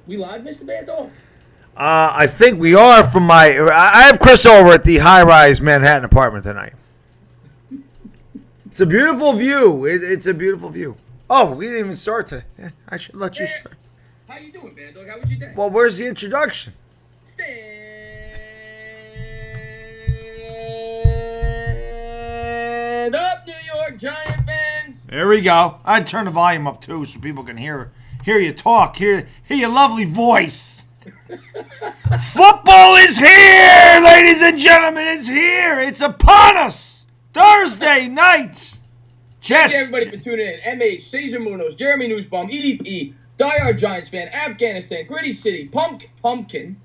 We live, Mr. Baddog? I think we are from my... I have Chris over at the high-rise Manhattan apartment tonight. It's a beautiful view. It's a beautiful view. Oh, we didn't even start today. Yeah, I should let you start. How you doing, Baddog? How was your day? Well, where's the introduction? Stand up, New York Giant fans. There we go. I'd turn the volume up, too, so people can hear you talk, hear your lovely voice. Football is here, ladies and gentlemen. It's here. It's upon us. Thursday night. Jets. Thank you, everybody, for tuning in. MH, Cesar Munoz, Jeremy Nussbaum, EDP, DieHardGiantsFan, Afghanistan, Gritty City, Pumpkin.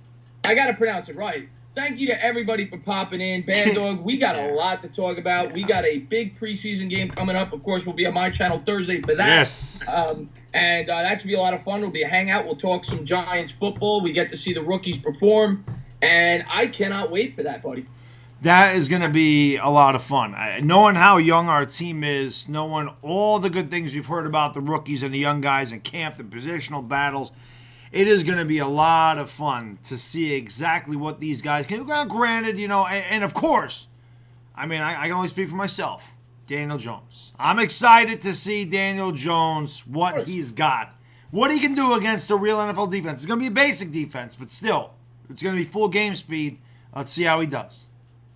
I got to pronounce it right. Thank you to everybody for popping in. Baddog, we got a lot to talk about. We got a big preseason game coming up. Of course, we'll be on my channel Thursday for that. Yes. And that should be a lot of fun. It'll be a hangout. We'll talk some Giants football. We get to see the rookies perform. And I cannot wait for that, buddy. That is going to be a lot of fun. Knowing how young our team is, knowing all the good things we've heard about the rookies and the young guys in camp, the positional battles, it is going to be a lot of fun to see exactly what these guys can do. Granted, and of course, I mean, I can only speak for myself. Daniel Jones. I'm excited to see Daniel Jones, what he's got. What he can do against a real NFL defense. It's going to be a basic defense, but still, it's going to be full game speed. Let's see how he does.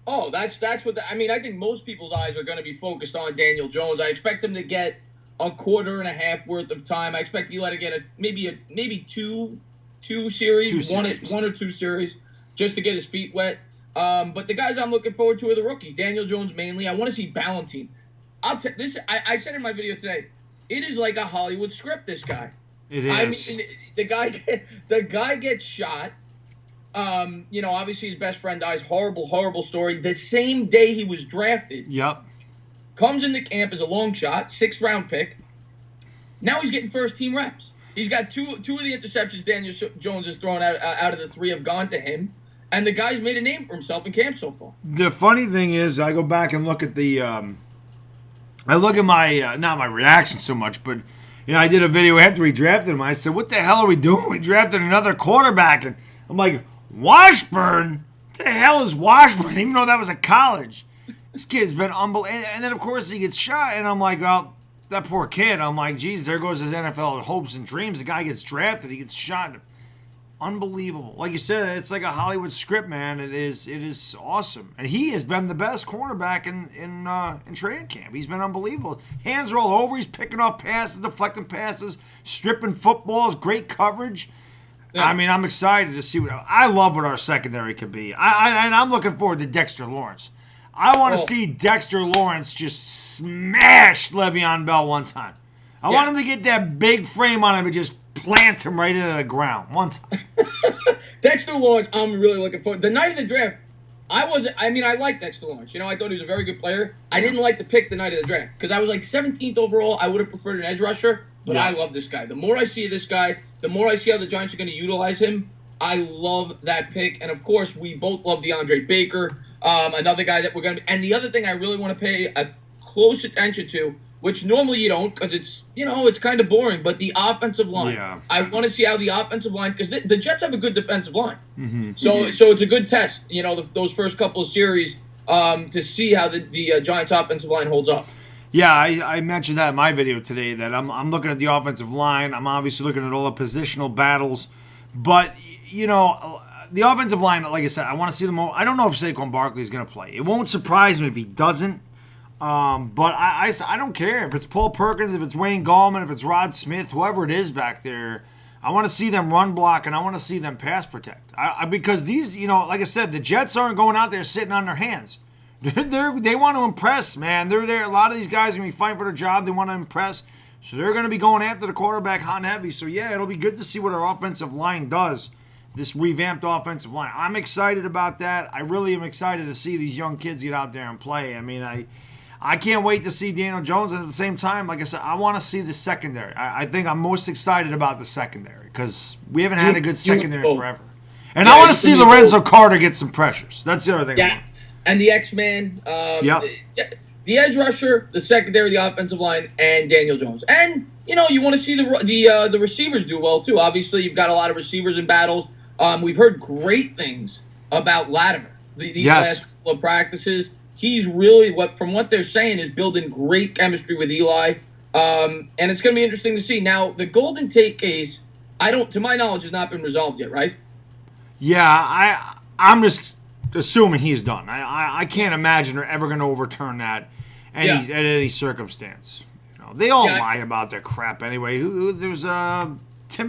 Oh, that's what I think most people's eyes are going to be focused on Daniel Jones. I expect him to get a quarter and a half worth of time. I expect Eli to get maybe two series, one or two series, just to get his feet wet. But the guys I'm looking forward to are the rookies. Daniel Jones mainly. I want to see Ballentine. I said in my video today, it is like a Hollywood script. This guy. It is. I mean, the guy gets shot. Obviously his best friend dies. Horrible, horrible story. The same day he was drafted. Yep. Comes into camp as a long shot, 6th round pick. Now he's getting first team reps. He's got two of the interceptions Daniel Jones has thrown out of the 3 have gone to him. And the guy's made a name for himself in camp so far. The funny thing is, I go back and look at I look at my, not my reaction so much, but, I did a video after we drafted him. I said, what the hell are we doing? We drafted another quarterback. And I'm like, Washburn? What the hell is Washburn? Even though that was a college. This kid's been unbelievable. And then, of course, he gets shot. And I'm like, well, that poor kid. I'm like, geez, there goes his NFL hopes and dreams. The guy gets drafted. He gets shot. Unbelievable. Like you said, it's like a Hollywood script, man. It is awesome. And he has been the best cornerback in training camp. He's been unbelievable. Hands are all over. He's picking off passes, deflecting passes, stripping footballs, great coverage. Yeah. I mean, I'm excited to see I love what our secondary could be. And I'm looking forward to Dexter Lawrence. I want to see Dexter Lawrence just smash Le'Veon Bell one time. I want him to get that big frame on him and just plant him right into the ground one time. Dexter Lawrence, I'm really looking forward. The night of the draft, I like Dexter Lawrence. I thought he was a very good player. I didn't like the pick the night of the draft because I was like 17th overall. I would have preferred an edge rusher, but I love this guy. The more I see this guy, the more I see how the Giants are going to utilize him. I love that pick. And, of course, we both love DeAndre Baker, another guy that we're going to – and the other thing I really want to pay a close attention to, which normally you don't because it's, it's kind of boring, but the offensive line. Yeah. I want to see how the offensive line – because the Jets have a good defensive line. Mm-hmm. So it's a good test, those first couple of series to see how the Giants offensive line holds up. Yeah, I mentioned that in my video today that I'm looking at the offensive line. I'm obviously looking at all the positional battles. But, the offensive line, like I said, I want to see them all. I don't know if Saquon Barkley is going to play. It won't surprise me if he doesn't. But I don't care. If it's Paul Perkins, if it's Wayne Gallman, if it's Rod Smith, whoever it is back there, I want to see them run block and I want to see them pass protect. Because these, like I said, the Jets aren't going out there sitting on their hands. They want to impress, man. They're there. A lot of these guys are going to be fighting for their job. They want to impress. So they're going to be going after the quarterback hot and heavy. So, yeah, it'll be good to see what our offensive line does, this revamped offensive line. I'm excited about that. I really am excited to see these young kids get out there and play. I mean, I can't wait to see Daniel Jones. And at the same time, like I said, I want to see the secondary. I think I'm most excited about the secondary because we haven't had a good secondary forever. And I want to see Lorenzo Carter get some pressures. That's the other thing. Yes. And the X-Man, the edge rusher, the secondary, the offensive line, and Daniel Jones. And you want to see the receivers do well too. Obviously, you've got a lot of receivers in battles. We've heard great things about Latimer these last couple of practices. He's really, from what they're saying, is building great chemistry with Eli. And it's going to be interesting to see. Now, the Golden Tate case, to my knowledge, has not been resolved yet, right? Yeah, I'm just assuming he's done. I can't imagine they're ever going to overturn that at any circumstance. They all lie about their crap anyway. There's Tim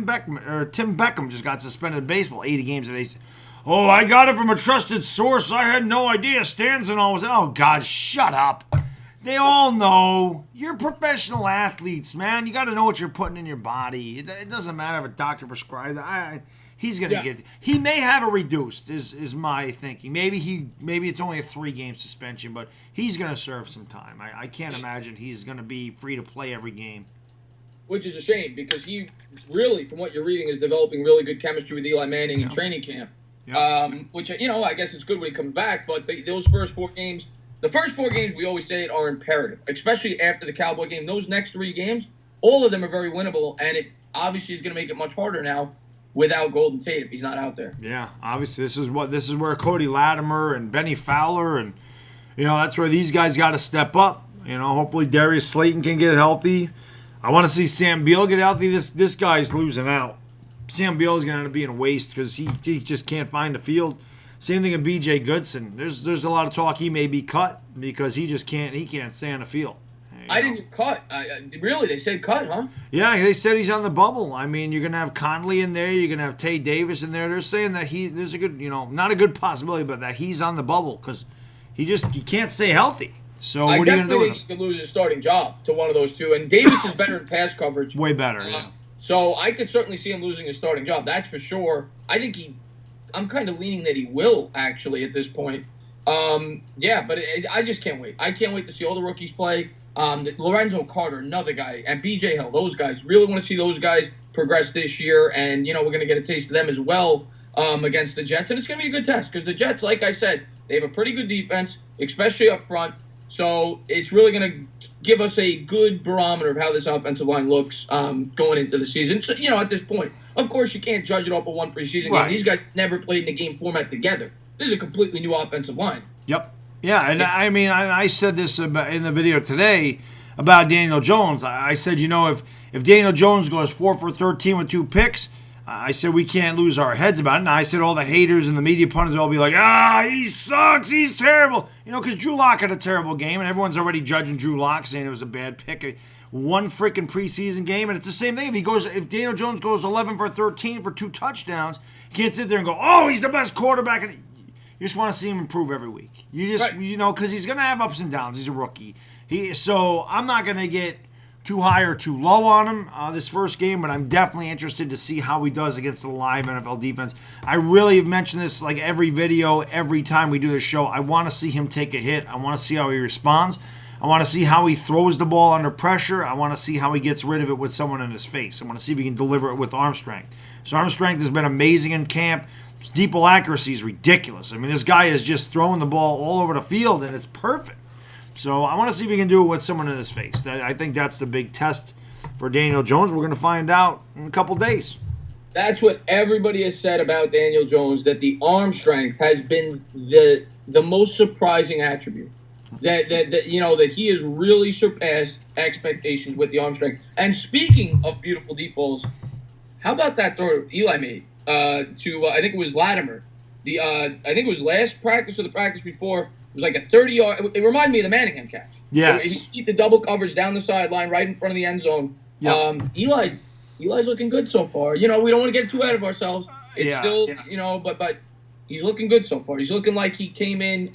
Beckham just got suspended in baseball, 80 games at AC. Oh, I got it from a trusted source. I had no idea. Stans and all was. Oh God, shut up. They all know. You're professional athletes, man. You got to know what you're putting in your body. It doesn't matter if a doctor prescribed it. He's gonna get. He may have it reduced. Is my thinking. Maybe it's only a 3-game suspension, but he's gonna serve some time. I can't imagine he's gonna be free to play every game. Which is a shame because he really, from what you're reading, is developing really good chemistry with Eli Manning in training camp. Yep. Which I guess it's good when he comes back. But those first 4 games, we always say are imperative, especially after the Cowboy game. Those next 3 games, all of them are very winnable, and it obviously is going to make it much harder now without Golden Tate if he's not out there. Yeah, obviously this is where Cody Latimer and Benny Fowler and that's where these guys got to step up. Hopefully Darius Slayton can get healthy. I want to see Sam Beal get healthy. This guy's losing out. Sam Beal is going to be in a waste because he just can't find the field. Same thing with B.J. Goodson. There's a lot of talk he may be cut because he can't stay on the field. I didn't cut. Really, they said cut, huh? Yeah, they said he's on the bubble. I mean, you're going to have Conley in there. You're going to have Tay Davis in there. They're saying that there's a good, not a good possibility, but that he's on the bubble because he can't stay healthy. So what are you going to do with him? I definitely think he could lose his starting job to one of those two. And Davis is better in pass coverage. Way better, yeah. So I could certainly see him losing his starting job. That's for sure. I'm kind of leaning that he will, actually, at this point. But I just can't wait. I can't wait to see all the rookies play. Lorenzo Carter, another guy, and B.J. Hill, those guys. Really want to see those guys progress this year, and, we're going to get a taste of them as well against the Jets. And it's going to be a good test because the Jets, like I said, they have a pretty good defense, especially up front. So it's really going to give us a good barometer of how this offensive line looks going into the season. So, at this point, of course, you can't judge it off of one preseason game. These guys never played in a game format together. This is a completely new offensive line. Yep. Yeah, and I mean, I said this in the video today about Daniel Jones. I said, if Daniel Jones goes 4 for 13 with 2 picks, I said we can't lose our heads about it. And I said all the haters and the media pundits will all be like, he sucks, he's terrible. Because Drew Lock had a terrible game, and everyone's already judging Drew Lock, saying it was a bad pick. One freaking preseason game, and it's the same thing. If Daniel Jones goes 11 for 13 for 2 touchdowns, you can't sit there and go, he's the best quarterback. You just want to see him improve every week. You just, because he's going to have ups and downs. He's a rookie. So I'm not going to get too high or too low on him this first game, but I'm definitely interested to see how he does against the live NFL defense. I really have mentioned this like every video, every time we do this show. I want to see him take a hit. I want to see how he responds. I want to see how he throws the ball under pressure. I want to see how he gets rid of it with someone in his face. I want to see if he can deliver it with arm strength. His arm strength has been amazing in camp. His deep ball accuracy is ridiculous. I mean, this guy is just throwing the ball all over the field, and it's perfect. So I want to see if he can do it with someone in his face. I think that's the big test for Daniel Jones. We're going to find out in a couple days. That's what everybody has said about Daniel Jones, that the arm strength has been the most surprising attribute. That he has really surpassed expectations with the arm strength. And speaking of beautiful deep balls, how about that throw Eli made to I think it was Latimer. I think it was last practice or the practice before. It was like a 30-yard. It reminded me of the Manningham catch. Yes. He keep the double coverage down the sideline, right in front of the end zone. Yep. Eli's looking good so far. We don't want to get too ahead of ourselves. It's still, but he's looking good so far. He's looking like he came in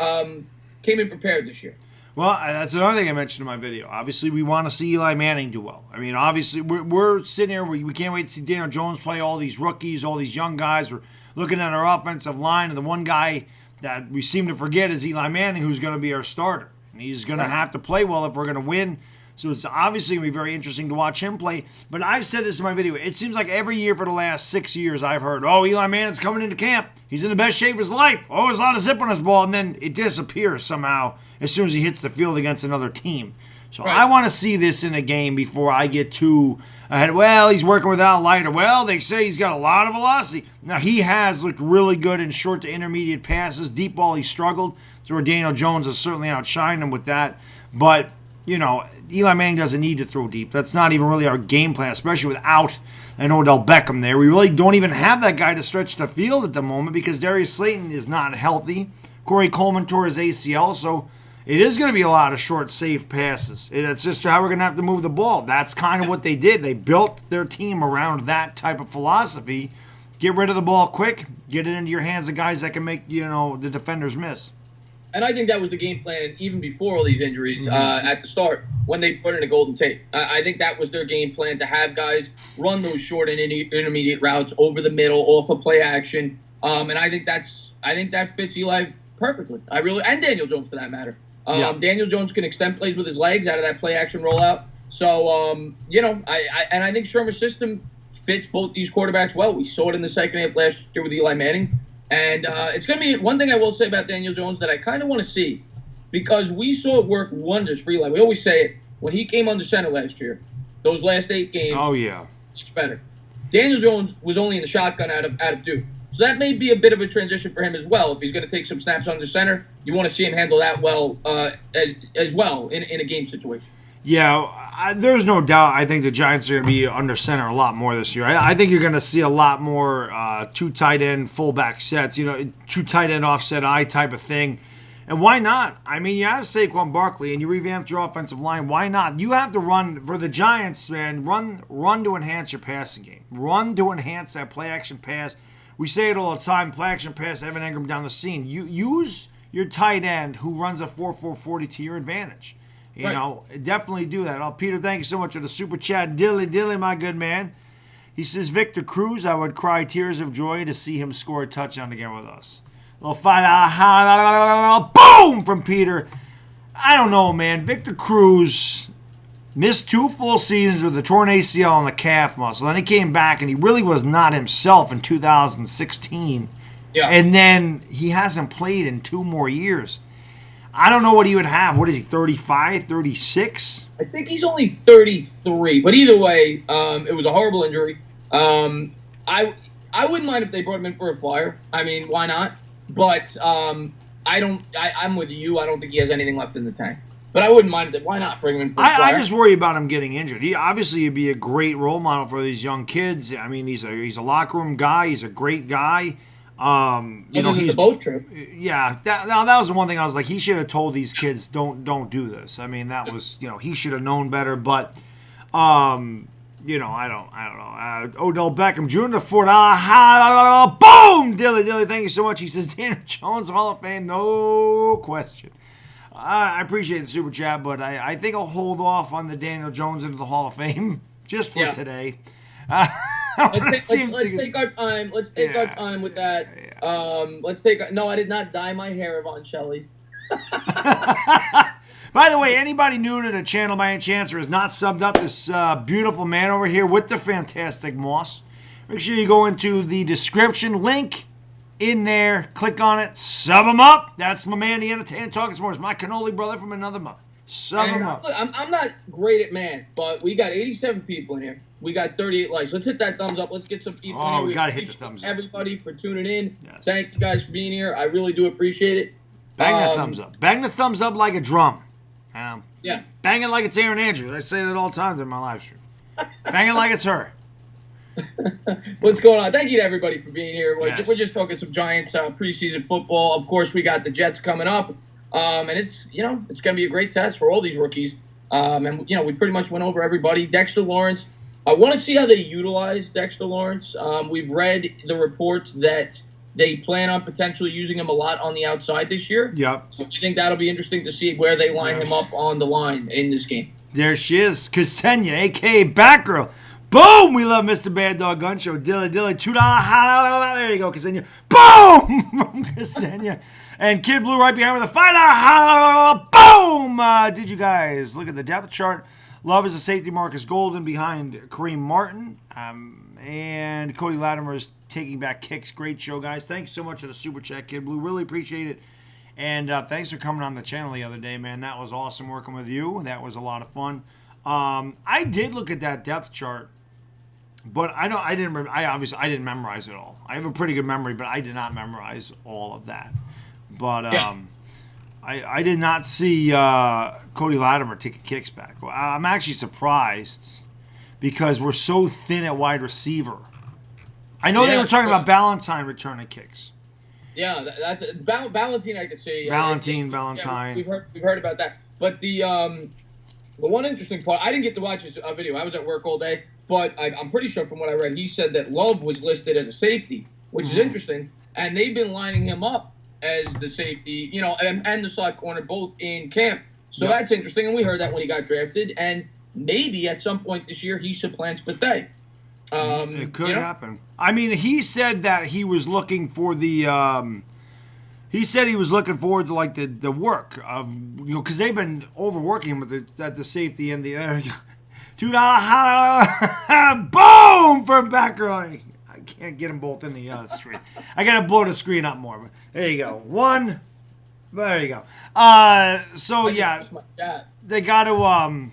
prepared this year. Well, that's another thing I mentioned in my video. Obviously, we want to see Eli Manning do well. I mean, obviously, we're sitting here. We can't wait to see Daniel Jones play all these rookies, all these young guys. We're looking at our offensive line, and the one guy that we seem to forget is Eli Manning, who's going to be our starter. And he's going to have to play well if we're going to win. So it's obviously going to be very interesting to watch him play. But I've said this in my video. It seems like every year for the last 6 years I've heard, Eli Manning's coming into camp. He's in the best shape of his life. There's a lot of zip on his ball. And then it disappears somehow as soon as he hits the field against another team. So Right. I want to see this in a game before I get too ahead. Well, he's working without light, or well, they say he's got a lot of velocity. Now, he has looked really good in short to intermediate passes. Deep ball, he struggled. So where Daniel Jones has certainly outshined him with that. But, you know, Eli Manning doesn't need to throw deep. That's not even really our game plan, especially without an Odell Beckham there. We really don't even have that guy to stretch the field at the moment because Darius Slayton is not healthy. Corey Coleman tore his ACL, so it is going to be a lot of short, safe passes. It's just how we're going to have to move the ball. That's kind of what they did. They built their team around that type of philosophy. Get rid of the ball quick. Get it into your hands of guys that can make, you know, the defenders miss. And I think that was the game plan even before all these injuries at the start when they put in a Golden Tate. I think that was their game plan, to have guys run those short and intermediate routes over the middle, off of play action. And I think that fits Eli perfectly. And Daniel Jones for that matter. Daniel Jones can extend plays with his legs out of that play action rollout. So, you know, I think Shermer's system fits both these quarterbacks well. We saw it in the second half last year with Eli Manning. And it's going to be one thing I will say about Daniel Jones that I kind of want to see, because we saw it work wonders for Eli. We always say it. When he came under center last year, those last 8 games, much better. Daniel Jones was only in the shotgun out of Duke. So that may be a bit of a transition for him as well. If he's going to take some snaps under center, you want to see him handle that well as well in a game situation. Yeah, there's no doubt. I think the Giants are going to be under center a lot more this year. I think you're going to see a lot more 2 tight end fullback sets, you know, 2 tight end offset eye type of thing. And why not? I mean, you have Saquon Barkley and you revamped your offensive line. Why not? You have to run for the Giants, man. Run to enhance your passing game. Run to enhance that play action pass. We say it all the time, play action pass, Evan Engram down the seam. You use your tight end who runs a 4.4 40 to your advantage. You know, definitely do that. Oh, Peter, thank you so much for the super chat. Dilly, my good man. He says, Victor Cruz, I would cry tears of joy to see him score a touchdown again with us. Little fight, boom, from Peter. I don't know, man. Victor Cruz missed 2 full seasons with a torn ACL on the calf muscle. Then he came back, and he really was not himself in 2016. Yeah. And then he hasn't played in 2 more years. I don't know what he would have. What is he, 35, 36? I think he's only 33. But either way, it was a horrible injury. I wouldn't mind if they brought him in for a flyer. I mean, why not? But I'm with you. I don't think he has anything left in the tank. But I wouldn't mind it. Why not bring him in for a flyer? I just worry about him getting injured. Obviously, he'd be a great role model for these young kids. I mean, he's a locker room guy. He's a great guy. You know, he's the boat trip. Yeah, that was the one thing I was like, he should have told these kids don't do this. I mean, that was, you know, he should have known better. But, you know, I don't know. Odell Beckham Jr. the fourth. Boom, Dilly. Thank you so much. He says Daniel Jones Hall of Fame, no question. I appreciate the super chat, but I think I'll hold off on the Daniel Jones into the Hall of Fame just for today. Let's take our time. Let's take our time with that. No, I did not dye my hair, Yvonne Shelley. By the way, anybody new to the channel by any chance or has not subbed up, this beautiful man over here with the fantastic moss, make sure you go into the description link in there, click on it, sub him up. That's my man, the Entertainah Talking Sports, my cannoli brother from another mother. Sub him up. Look, I'm not great at math, but we got 87 people in here. We got 38 likes. Let's hit that thumbs up. Let's get some people in here. We got to hit the thumbs up. Everybody for tuning in. Yes. Thank you guys for being here. I really do appreciate it. Bang that thumbs up. Bang the thumbs up like a drum. Yeah. Bang it like it's Aaron Andrews. I say that all the time in my live stream. Bang it like it's her. What's going on? Thank you to everybody for being here. Yes. We're just talking some Giants preseason football. Of course, we got the Jets coming up. And it's going to be a great test for all these rookies. And, we pretty much went over everybody. Dexter Lawrence. I want to see how they utilize Dexter Lawrence. We've read the reports that they plan on potentially using him a lot on the outside this year. Yep. So I think that'll be interesting to see where they line him up on the line in this game. There she is, Ksenia, a.k.a. Batgirl. Boom! We love Mr. Baddog Gun Show. Dilly, $2. There you go, Ksenia. Boom! From Ksenia. And Kid Blue right behind with a $5. Boom! Did you guys look at the depth chart? Love is a safety. Marcus Golden behind Kareem Martin. And Cody Latimer is taking back kicks. Great show, guys. Thanks so much for the super chat, Kid Blue. Really appreciate it. And thanks for coming on the channel the other day, man. That was awesome working with you. That was a lot of fun. I did look at that depth chart, but I didn't memorize it all. I have a pretty good memory, but I did not memorize all of that. But I did not see Cody Latimer taking kicks back. Well, I'm actually surprised because we're so thin at wide receiver. I know they were talking about Valentine returning kicks. Yeah, that's Valentine. I could see Valentine. Yeah, we've heard about that. But the one interesting part, I didn't get to watch his video. I was at work all day, but I'm pretty sure from what I read, he said that Love was listed as a safety, which is interesting, and they've been lining him up as the safety, and the slot corner both in camp. So that's interesting, and we heard that when he got drafted, and maybe at some point this year he supplants Bethea. It could happen. I mean, he said that he was looking for the. He said he was looking forward to like the work of because they've been overworking him at the safety and the $2 boom for back row. I can't get them both in the screen. I gotta blow the screen up more. But there you go. One. There you go. So yeah, they got to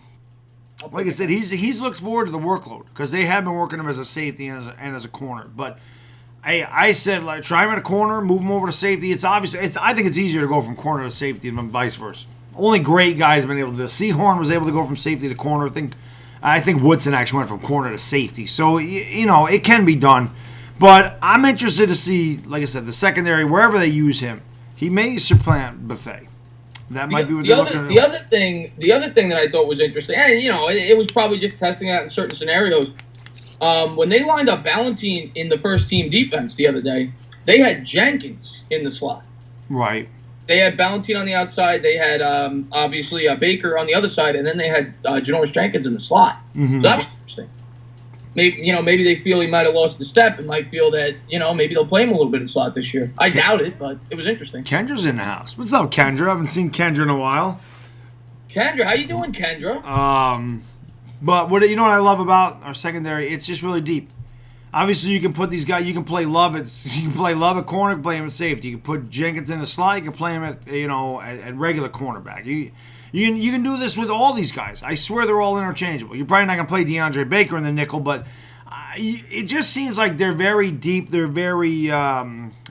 like I said, he's looked forward to the workload because they have been working him as a safety and as a corner. But I said like try him at a corner, move him over to safety. It's obvious. I think it's easier to go from corner to safety than vice versa. Only great guys have been able to do it. Seahorn was able to go from safety to corner. I think Woodson actually went from corner to safety. So it can be done. But I'm interested to see, like I said, the secondary wherever they use him. He may supplant Buffet. That might be what they're looking at. The other thing that I thought was interesting, and it was probably just testing out in certain scenarios. When they lined up Valentine in the first team defense the other day, they had Jenkins in the slot. Right. They had Valentine on the outside. They had obviously Baker on the other side, and then they had Janoris Jenkins in the slot. So that was interesting. Maybe they feel he might have lost the step and might feel that, maybe they'll play him a little bit in slot this year. I doubt it, but it was interesting. Kendra's in the house. What's up, Kendra? I haven't seen Kendra in a while. Kendra, how you doing, Kendra? But what I love about our secondary, it's just really deep. Obviously, you can put these guys. You can play Love at corner, play him at safety. You can put Jenkins in the slot. You can play him at regular cornerback. You can do this with all these guys. I swear they're all interchangeable. You're probably not going to play DeAndre Baker in the nickel, but it just seems like they're very deep. They're very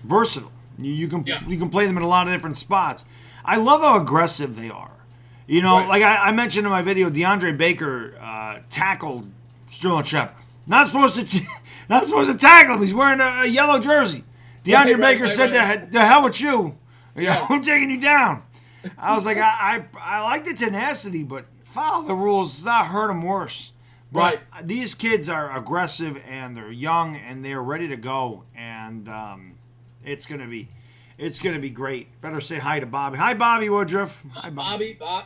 versatile. You can play them in a lot of different spots. I love how aggressive they are. Like I mentioned in my video, DeAndre Baker tackled Sterling Shepard. Not supposed to tackle him. He's wearing a yellow jersey. DeAndre Baker said, "The hell with you. I'm taking you down." I was like, I like the tenacity, but follow the rules. Does not hurt them worse. But these kids are aggressive and they're young and they're ready to go, and it's gonna be great. Better say hi to Bobby. Hi, Bobby Woodruff. Hi, Bobby. Bob.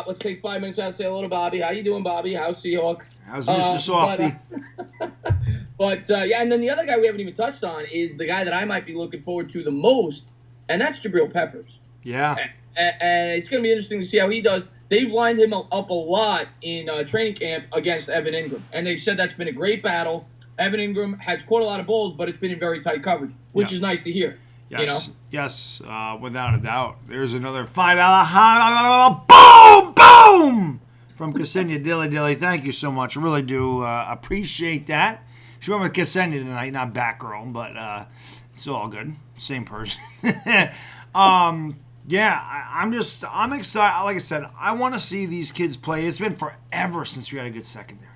Let's take 5 minutes out and say hello to Bobby. How you doing, Bobby? How's Seahawk? How's Mr. Softy? But and then the other guy we haven't even touched on is the guy that I might be looking forward to the most, and that's Jabril Peppers. Yeah. And it's going to be interesting to see how he does. They've lined him up a lot in training camp against Evan Ingram, and they've said that's been a great battle. Evan Ingram has caught a lot of balls, but it's been in very tight coverage, which is nice to hear. Yes, yes, without a doubt. There's another $5 boom from Ksenia Dilly. Thank you so much. I really do appreciate that. She went with Ksenia tonight, not Batgirl, but it's all good. Same person. Yeah, I'm excited. Like I said, I want to see these kids play. It's been forever since we had a good secondary.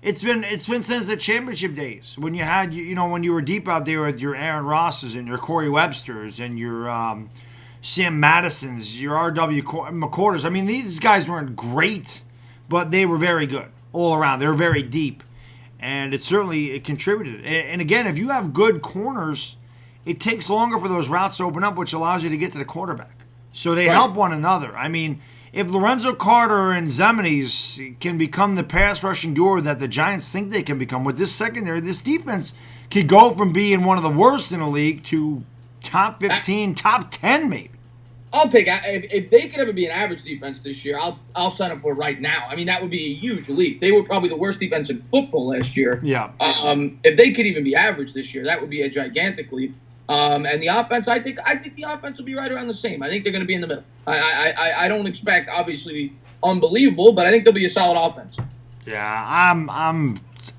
It's been since the championship days when you had when you were deep out there with your Aaron Rosses and your Corey Websters and your Sam Madisons, your R.W. McCorders. I mean, these guys weren't great, but they were very good all around. They were very deep, and it contributed. And again, if you have good corners, it takes longer for those routes to open up, which allows you to get to the quarterback. So they help one another. I mean, if Lorenzo Carter and Zemeni's can become the pass rushing duo that the Giants think they can become with this secondary, this defense could go from being one of the worst in the league to top 15, top 10 maybe. I'll take if they could ever be an average defense this year. I'll sign up for it right now. I mean, that would be a huge leap. They were probably the worst defense in football last year. Yeah. If they could even be average this year, that would be a gigantic leap. And the offense, I think the offense will be right around the same. I think they're going to be in the middle. I don't expect, obviously, unbelievable, but I think they'll be a solid offense. Yeah,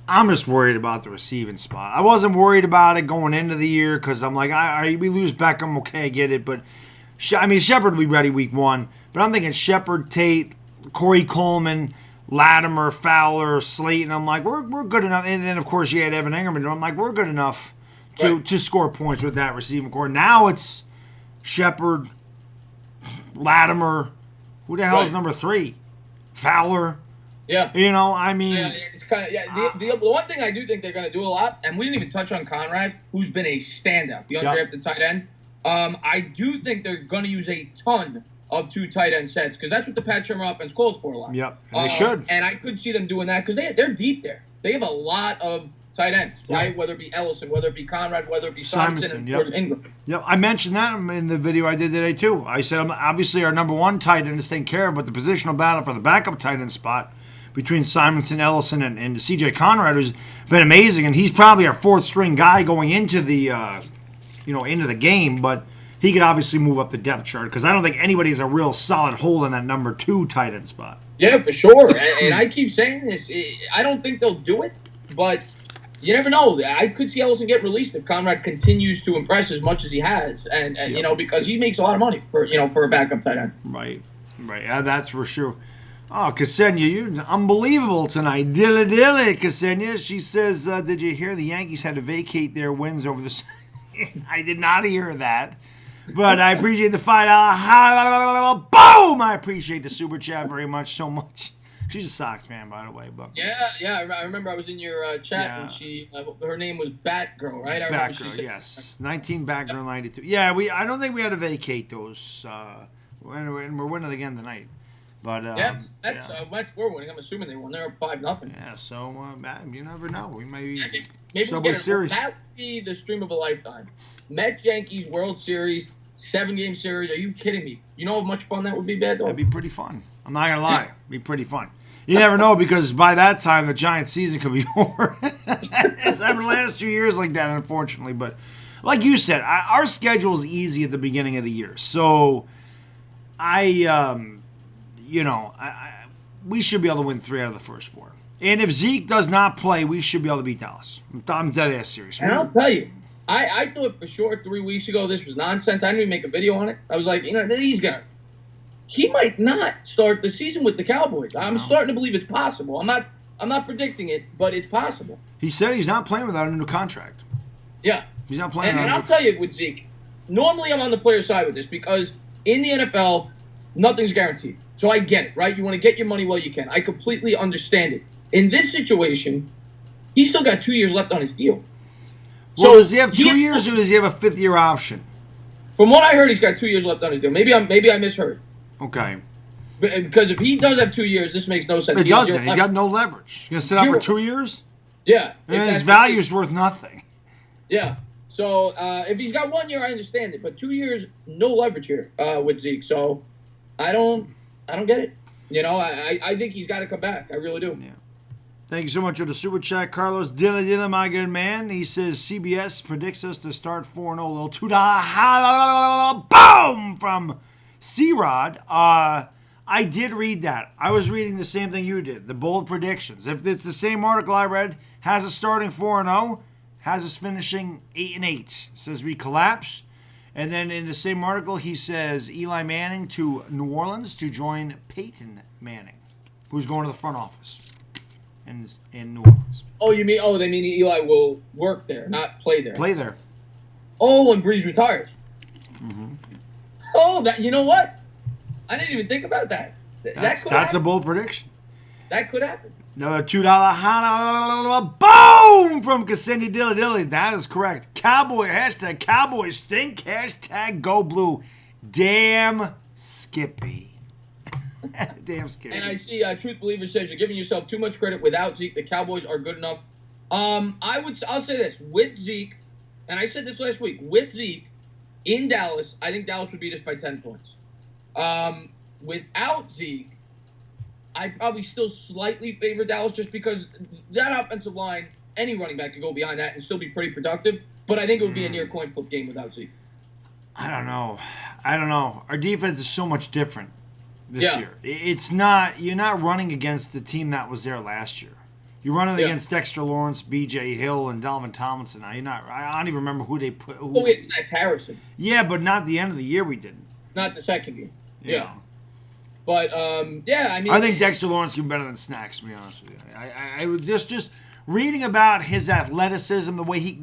I'm just worried about the receiving spot. I wasn't worried about it going into the year because I'm like, we lose Beckham, okay, I get it, but Shepard will be ready week 1. But I'm thinking Shepard, Tate, Corey Coleman, Latimer, Fowler, Slayton. I'm like, we're good enough. And then of course you had Evan Engerman. I'm like, we're good enough to score points with that receiving core. Now it's Shepard, Latimer. Who the hell is number 3? Fowler. Yeah. You know, I mean. Yeah, it's kind of, the one thing I do think they're going to do a lot, and we didn't even touch on Conrad, who's been a standout, the undrafted tight end. I do think they're going to use a ton of 2 tight end sets because that's what the Pat Shermer offense calls for a lot. Yep, and they should. And I could see them doing that because they're deep there. They have a lot of tight ends, right? Whether it be Ellison, whether it be Conrad, whether it be Simonson, and of course Ingram. Yep, I mentioned that in the video I did today too. I said obviously our number 1 tight end is taken care of, but the positional battle for the backup tight end spot between Simonson, Ellison, and CJ Conrad has been amazing, and he's probably our 4th string guy going into the into the game, but he could obviously move up the depth chart because I don't think anybody's a real solid hole in that number 2 tight end spot. Yeah, for sure. And I keep saying this. I don't think they'll do it, but you never know. I could see Ellison get released if Conrad continues to impress as much as he has, and because he makes a lot of money for a backup tight end. Right. Yeah, that's for sure. Oh, Ksenia, you're unbelievable tonight. Dilly, Ksenia. She says, did you hear the Yankees had to vacate their wins over the... I did not hear that. But I appreciate the $5. Boom! I appreciate the super chat very much, so much. She's a Sox fan, by the way. But yeah. I remember I was in your chat and she, her name was Batgirl, right? Batgirl, yes. 19 Batgirl 92. Yeah, I don't think we had to vacate those. And we're winning again tonight. But that's Mets were winning. I'm assuming they won. They're up 5-0. Yeah, so you never know. We may maybe we'll get Series. That would be the stream of a lifetime. Mets Yankees World Series, 7-game series. Are you kidding me? You know how much fun that would be, Baddog? That'd be pretty fun. I'm not gonna lie. It'd be pretty fun. You never know because by that time the Giants season could be over. It's happened the last 2 years like that, unfortunately. But like you said, our schedule is easy at the beginning of the year, so we should be able to win 3 out of the first 4. And if Zeke does not play, we should be able to beat Dallas. I'm dead ass serious. And I'll tell you, I thought for sure 3 weeks ago this was nonsense. I didn't even make a video on it. I was like, he might not start the season with the Cowboys. I'm starting to believe it's possible. I'm not predicting it, but it's possible. He said he's not playing without a new contract. Yeah. He's not playing and I'll tell you with Zeke, normally I'm on the player side with this because in the NFL, nothing's guaranteed. So I get it, right? You want to get your money while you can. I completely understand it. In this situation, he's still got 2 years left on his deal. Well, does he have 2 years or does he have a 5th-year option? From what I heard, he's got 2 years left on his deal. Maybe I misheard. Okay. Because if he does have 2 years, this makes no sense. It doesn't. He's got no leverage. He's going to sit out for 2 years? Yeah. And his value is worth nothing. Yeah. So if he's got 1 year, I understand it. But 2 years, no leverage here with Zeke. So I don't get it. I think he's got to come back. I really do. Yeah. Thank you so much for the super chat, Carlos Dilla, my good man. He says CBS predicts us to start 4-0. Little $2 boom from C-Rod. I did read that. I was reading the same thing you did. The bold predictions. If it's the same article I read, has us starting 4-0, has us finishing 8-8. Says we collapse. And then in the same article, he says Eli Manning to New Orleans to join Peyton Manning, who's going to the front office in New Orleans. Oh, they mean Eli will work there, not play there. Play there. Oh, when Breeze retires. Mm-hmm. Oh, you know what? I didn't even think about that. That's a bold prediction. That could happen. Another $2 boom from Ksenia Dilly. That is correct. Cowboy, hashtag Cowboy stink, hashtag go blue. Damn Skippy. Damn Skippy. And I see Truth Believer says you're giving yourself too much credit. Without Zeke, the Cowboys are good enough. I'll say this. With Zeke, and I said this last week, with Zeke in Dallas, I think Dallas would beat us by 10 points. Without Zeke, I probably still slightly favor Dallas just because that offensive line any running back could go behind that and still be pretty productive. But I think it would be a near coin flip game without Zeke. I don't know. Our defense is so much different this Yeah. year. It's not. You're not running against the team that was there last year. You're running against Dexter Lawrence, B.J. Hill, and Dalvin Tomlinson. Now you're not. I don't even remember who they put. Oh, it's Snacks Harrison. Yeah, but not the end of the year. We didn't. Not the second game. Yeah. But yeah, I mean, I think Dexter Lawrence can be better than Snacks. To be honest with you, I was just reading about his athleticism, the way he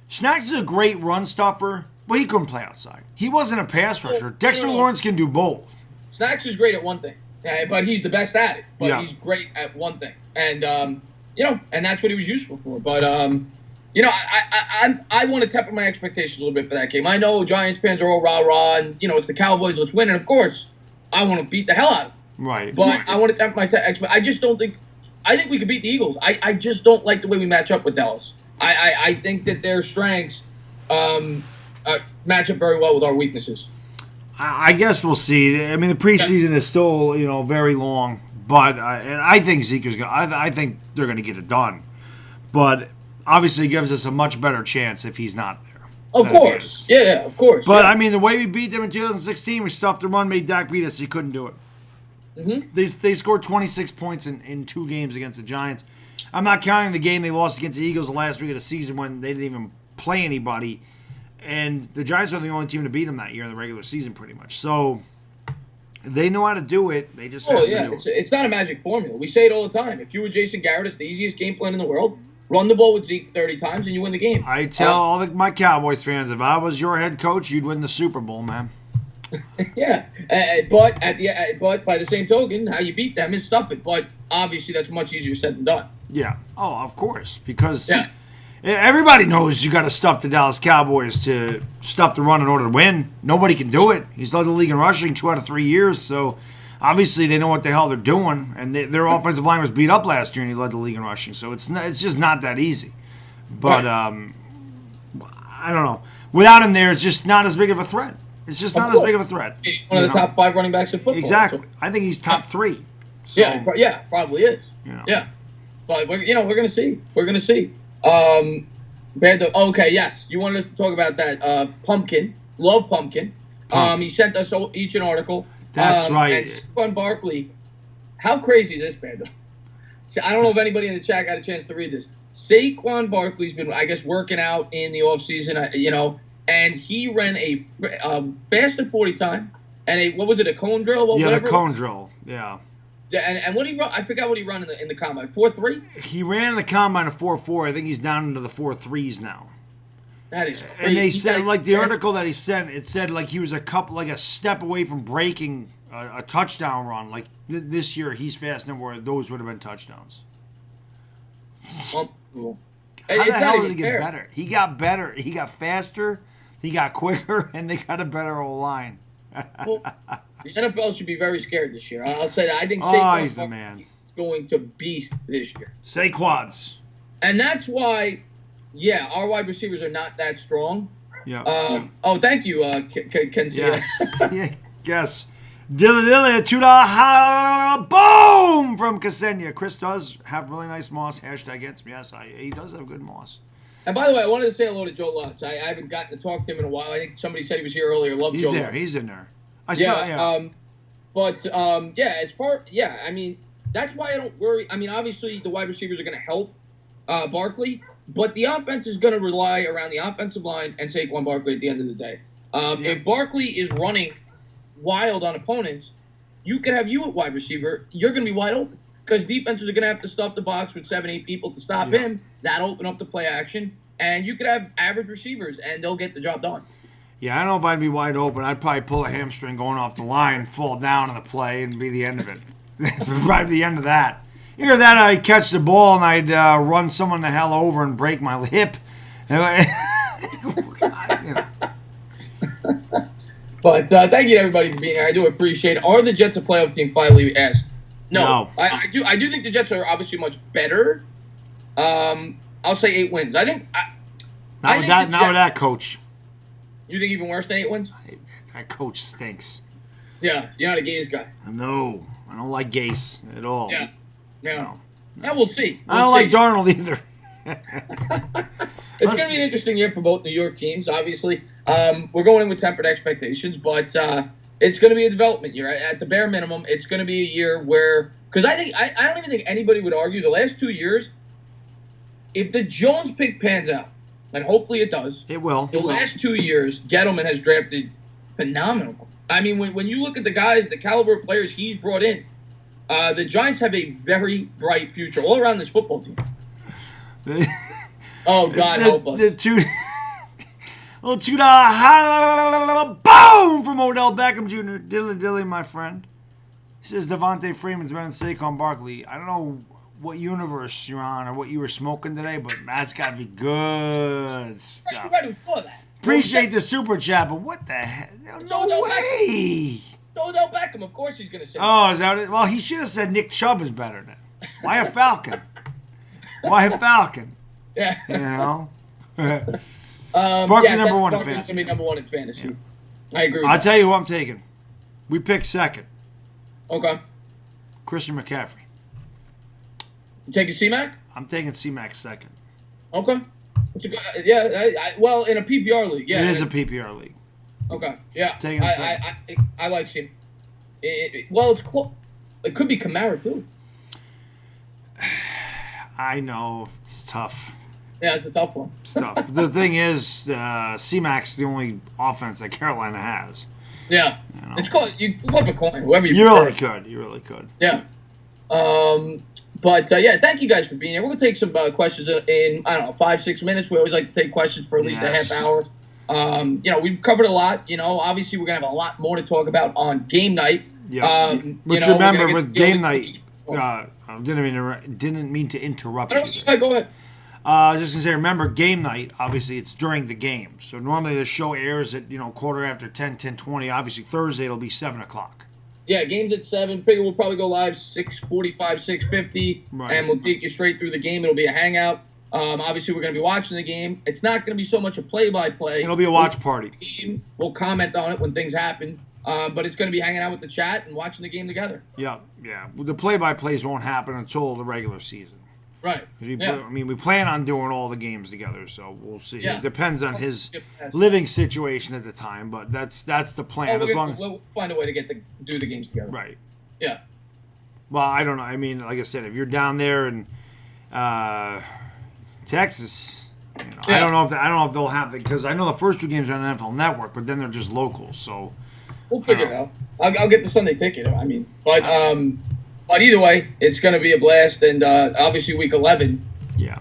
Snacks is a great run stuffer, but he couldn't play outside. He wasn't a pass rusher. Dexter Lawrence can do both. Snacks is great at one thing, but he's the best at it. But he's great at one thing, and and that's what he was useful for. But I want to temper my expectations a little bit for that game. I know Giants fans are all rah-rah, and it's the Cowboys, let's win, and of course, I want to beat the hell out of them. Right. But I want to temper my expectations. I just don't think. I think we could beat the Eagles. I just don't like the way we match up with Dallas. I think that their strengths match up very well with our weaknesses. I guess we'll see. I mean, the preseason is still, very long, but and I think Zeke is going. I think they're going to get it done, but obviously, it gives us a much better chance if he's not there. Of course, yeah, of course. But I mean, the way we beat them in 2016, we stuffed the run, made Dak beat us. He couldn't do it. Mm-hmm. They scored 26 points in 2 games against the Giants. I'm not counting the game they lost against the Eagles the last week of the season when they didn't even play anybody. And the Giants are the only team to beat them that year in the regular season, pretty much. So they know how to do it. They just have to do it. It's not a magic formula. We say it all the time. If you were Jason Garrett, it's the easiest game plan in the world. Run the ball with Zeke 30 times and you win the game. I tell all my Cowboys fans, if I was your head coach, you'd win the Super Bowl, man. Yeah, but by the same token, how you beat them is stuff it. But obviously, that's much easier said than done. Yeah. Oh, of course, because everybody knows you got to stuff the Dallas Cowboys to stuff the run in order to win. Nobody can do it. He's led the league in rushing 2 out of 3 years, so obviously they know what the hell they're doing. And their offensive line was beat up last year, and he led the league in rushing. So it's just not that easy. But I don't know. Without him there, it's just not as big of a threat. It's just not as big of a threat. He's one of the top 5 running backs in football. Exactly. So. I think he's top 3. So, yeah, probably is. Yeah, but we're gonna see. We're gonna see. Okay, yes, you wanted us to talk about that. Pumpkin, love Pumpkin. He sent us each an article. That's right. And Saquon Barkley, how crazy is this, Baddog? So I don't know if anybody in the chat got a chance to read this. Saquon Barkley's been, I guess, working out in the offseason, and he ran a fast and 40 time, and a cone drill? The cone drill, yeah. And what he run? I forgot what he run in the combine. 4.3. He ran in the combine a 4.4. I think he's down into the 4.3s now. That is crazy. And they said, like the article that he sent, it said like he was a step away from breaking a touchdown run. Like this year, he's fast enough where those would have been touchdowns. How the hell does he get better? He got better. He got faster. He got quicker, and they got a better O-line. Well, the NFL should be very scared this year. I'll say that. I think he's the man. Is going to beast this year. Saquads. And that's why, our wide receivers are not that strong. Yeah. Thank you, Ken. Yes. Lilley, $2 boom from Ksenia. Chris does have really nice moss. # gets me. Yes, he does have good moss. And by the way, I wanted to say hello to Joe Lutz. I haven't gotten to talk to him in a while. I think somebody said he was here earlier. Love Joe Lutz. He's in there. I mean, that's why I don't worry. I mean, obviously the wide receivers are going to help Barkley, but the offense is going to rely around the offensive line and Saquon Barkley at the end of the day. If Barkley is running wild on opponents, you could have you at wide receiver. You're going to be wide open because defenses are going to have to stuff the box with 7-8 people to stop him. That'll open up the play action, and you could have average receivers, and they'll get the job done. Yeah, I don't know if I'd be wide open. I'd probably pull a hamstring going off the line, fall down in the play, and be the end of it. Right the end of that. Either that, I'd catch the ball and I'd run someone the hell over and break my hip. But thank you to everybody for being here. I do appreciate it. Are the Jets a playoff team? Finally asked. No. I do think the Jets are obviously much better. I'll say 8 wins. I think. Not with that coach. You think even worse than 8 wins? That coach stinks. Yeah, you're not a Gase guy. No, I don't like Gase at all. Yeah. No. Yeah, we'll see. I don't like Darnold either. It's going to be an interesting year for both New York teams, obviously. We're going in with tempered expectations, but it's going to be a development year. At the bare minimum, it's going to be a year where – because I don't even think anybody would argue the last 2 years, if the Jones pick pans out, and hopefully it does. It will. The last 2 years, Gettleman has drafted phenomenal. I mean, when you look at the guys, the caliber of players he's brought in, the Giants have a very bright future all around this football team. Oh, God help us. The little $2 boom from Odell Beckham Jr. Dilly, my friend. He says Devontae Freeman's better than Saquon Barkley. I don't know what universe you're on or what you were smoking today, but that's got to be good stuff. Right before that. Appreciate the super chat, but what the heck? No way. Odell Beckham, of course he's going to say Oh, is that it? Well, he should have said Nick Chubb is better than. Why a Falcon? Why a Falcon? Yeah. You know? Barkley number one in fantasy. Barkley's going to be number one in fantasy. Yeah. I agree with I'll that. tell you who I'm taking. We picked second. Okay. Christian McCaffrey. You taking C-Mac? I'm taking C-Mac second. Okay. It's a good, well, in a PPR league, yeah. It is a PPR league. Okay, yeah. Taking him second. I like him. Well, it's close. It could be Kamara, too. I know. It's tough. Yeah, it's a tough one. It's tough. The thing is, C-Mac's the only offense that Carolina has. Yeah. You know? It's called, you flip a coin, whoever You prefer. really could. You really could. Yeah. But, yeah, thank you guys for being here. We're going to take some questions in, I don't know, 5-6 minutes. We always like to take questions for at least a half hour. You know, we've covered a lot. You know, obviously we're going to have a lot more to talk about on game night. Yeah. But you know, remember, with game night, I didn't mean to interrupt you. Yeah, go ahead. I was just going to say, remember, game night, obviously, it's during the game. So normally the show airs at, quarter after 10, 10:20. Obviously, Thursday it'll be 7 o'clock. Yeah, game's at 7. Figure we'll probably go live 6:45, 6:50, Right. and we'll take you straight through the game. It'll be a hangout. Obviously, we're going to be watching the game. It's not going to be so much a play-by-play. It'll be a watch party. We'll comment on it when things happen, but it's going to be hanging out with the chat and watching the game together. Yeah. The play-by-plays won't happen until the regular season. Right. We plan on doing all the games together, so we'll see. Yeah. It depends on his living situation at the time, but that's the plan. We'll find a way to do the games together. Right. Yeah. Well, I don't know. I mean, like I said, if you're down there in Texas, I don't know if they'll have it, because I know the first 2 games are on NFL Network, but then they're just local. So we'll figure it out. I'll get the Sunday ticket. But either way, it's going to be a blast, and obviously week 11. Yeah.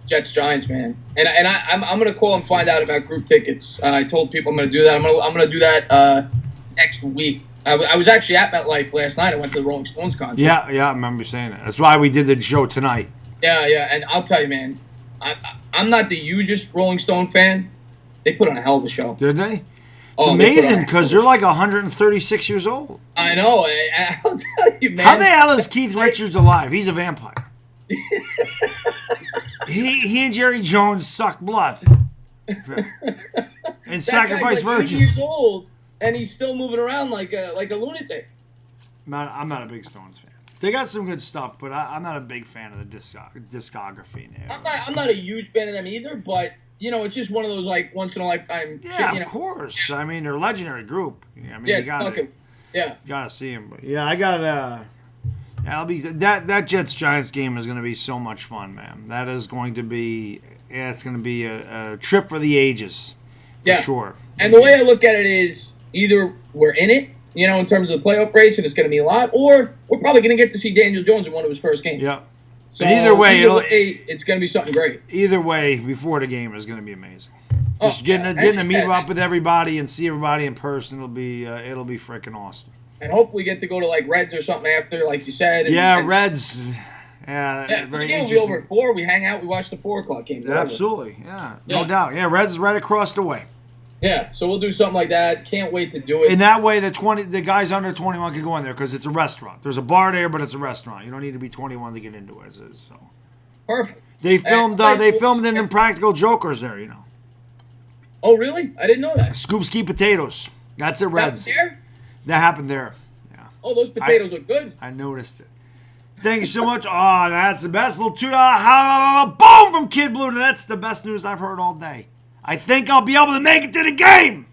Jets Giants, man, and I'm going to call and find out about group tickets. I told people I'm going to do that. I'm going to do that next week. I was actually at MetLife last night. I went to the Rolling Stones concert. Yeah, I remember saying that. That's why we did the show tonight. Yeah, and I'll tell you, man, I'm not the hugest Rolling Stone fan. They put on a hell of a show. Did they? It's amazing, because they're like 136 years old. I know. I'll tell you, man. How the hell is Keith Richards alive? He's a vampire. he and Jerry Jones suck blood and sacrifice virgins. 80 years old, and he's still moving around like a lunatic. I'm not a big Stones fan. They got some good stuff, but I'm not a big fan of the discography now. I'm not a huge fan of them either, but it's just one of those like once in a lifetime. Yeah, of course. I mean, they're a legendary group. I mean, you gotta see them. But yeah, I got I'll be that Jets Giants game is going to be so much fun, man. That is going to be it's going to be a trip for the ages, for sure. And the way I look at it is either we're in it, in terms of the playoff race, and it's going to be a lot, or we're probably going to get to see Daniel Jones in one of his first games. Yeah. So but either way, it's going to be something great. Either way, before the game is going to be amazing. Just getting to meet up with everybody and see everybody in person, it'll be freaking awesome. And hopefully get to go to like Reds or something after, like you said. Reds. Yeah, very the game will be over at 4. We hang out. We watch the 4 o'clock game. Absolutely. Yeah, no doubt. Yeah, Reds is right across the way. Yeah, so we'll do something like that. Can't wait to do it. In that way, the guys under 21 can go in there because it's a restaurant. There's a bar there, but it's a restaurant. You don't need to be 21 to get into it. So perfect. They filmed in Impractical Jokers there. Oh, really? I didn't know that. Scoops Key Potatoes. That's at Reds. That That happened there. Yeah. Oh, those potatoes look good. I noticed it. Thank you so much. Oh, that's the best little $2 boom from Kid Blue. That's the best news I've heard all day. I think I'll be able to make it to the game.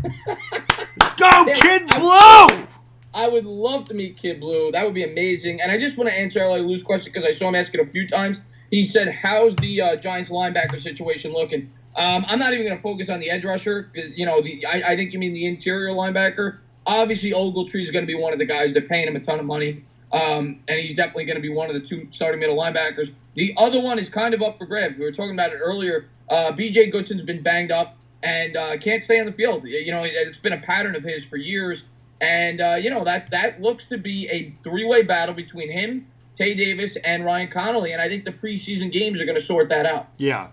Let's go, Kid Blue. I would love to meet Kid Blue. That would be amazing. And I just want to answer L.A. Lou's question because I saw him ask it a few times. He said, how's the Giants linebacker situation looking? I'm not even going to focus on the edge rusher. You know, I think you mean the interior linebacker. Obviously, Ogletree is going to be one of the guys. They're paying him a ton of money. And he's definitely going to be one of the 2 starting middle linebackers. The other one is kind of up for grabs. We were talking about it earlier. B.J. Goodson's been banged up and can't stay on the field. You know, it's been a pattern of his for years. And, you know, that looks to be a 3-way battle between him, Tay Davis, and Ryan Connolly. And I think the preseason games are going to sort that out. Yeah.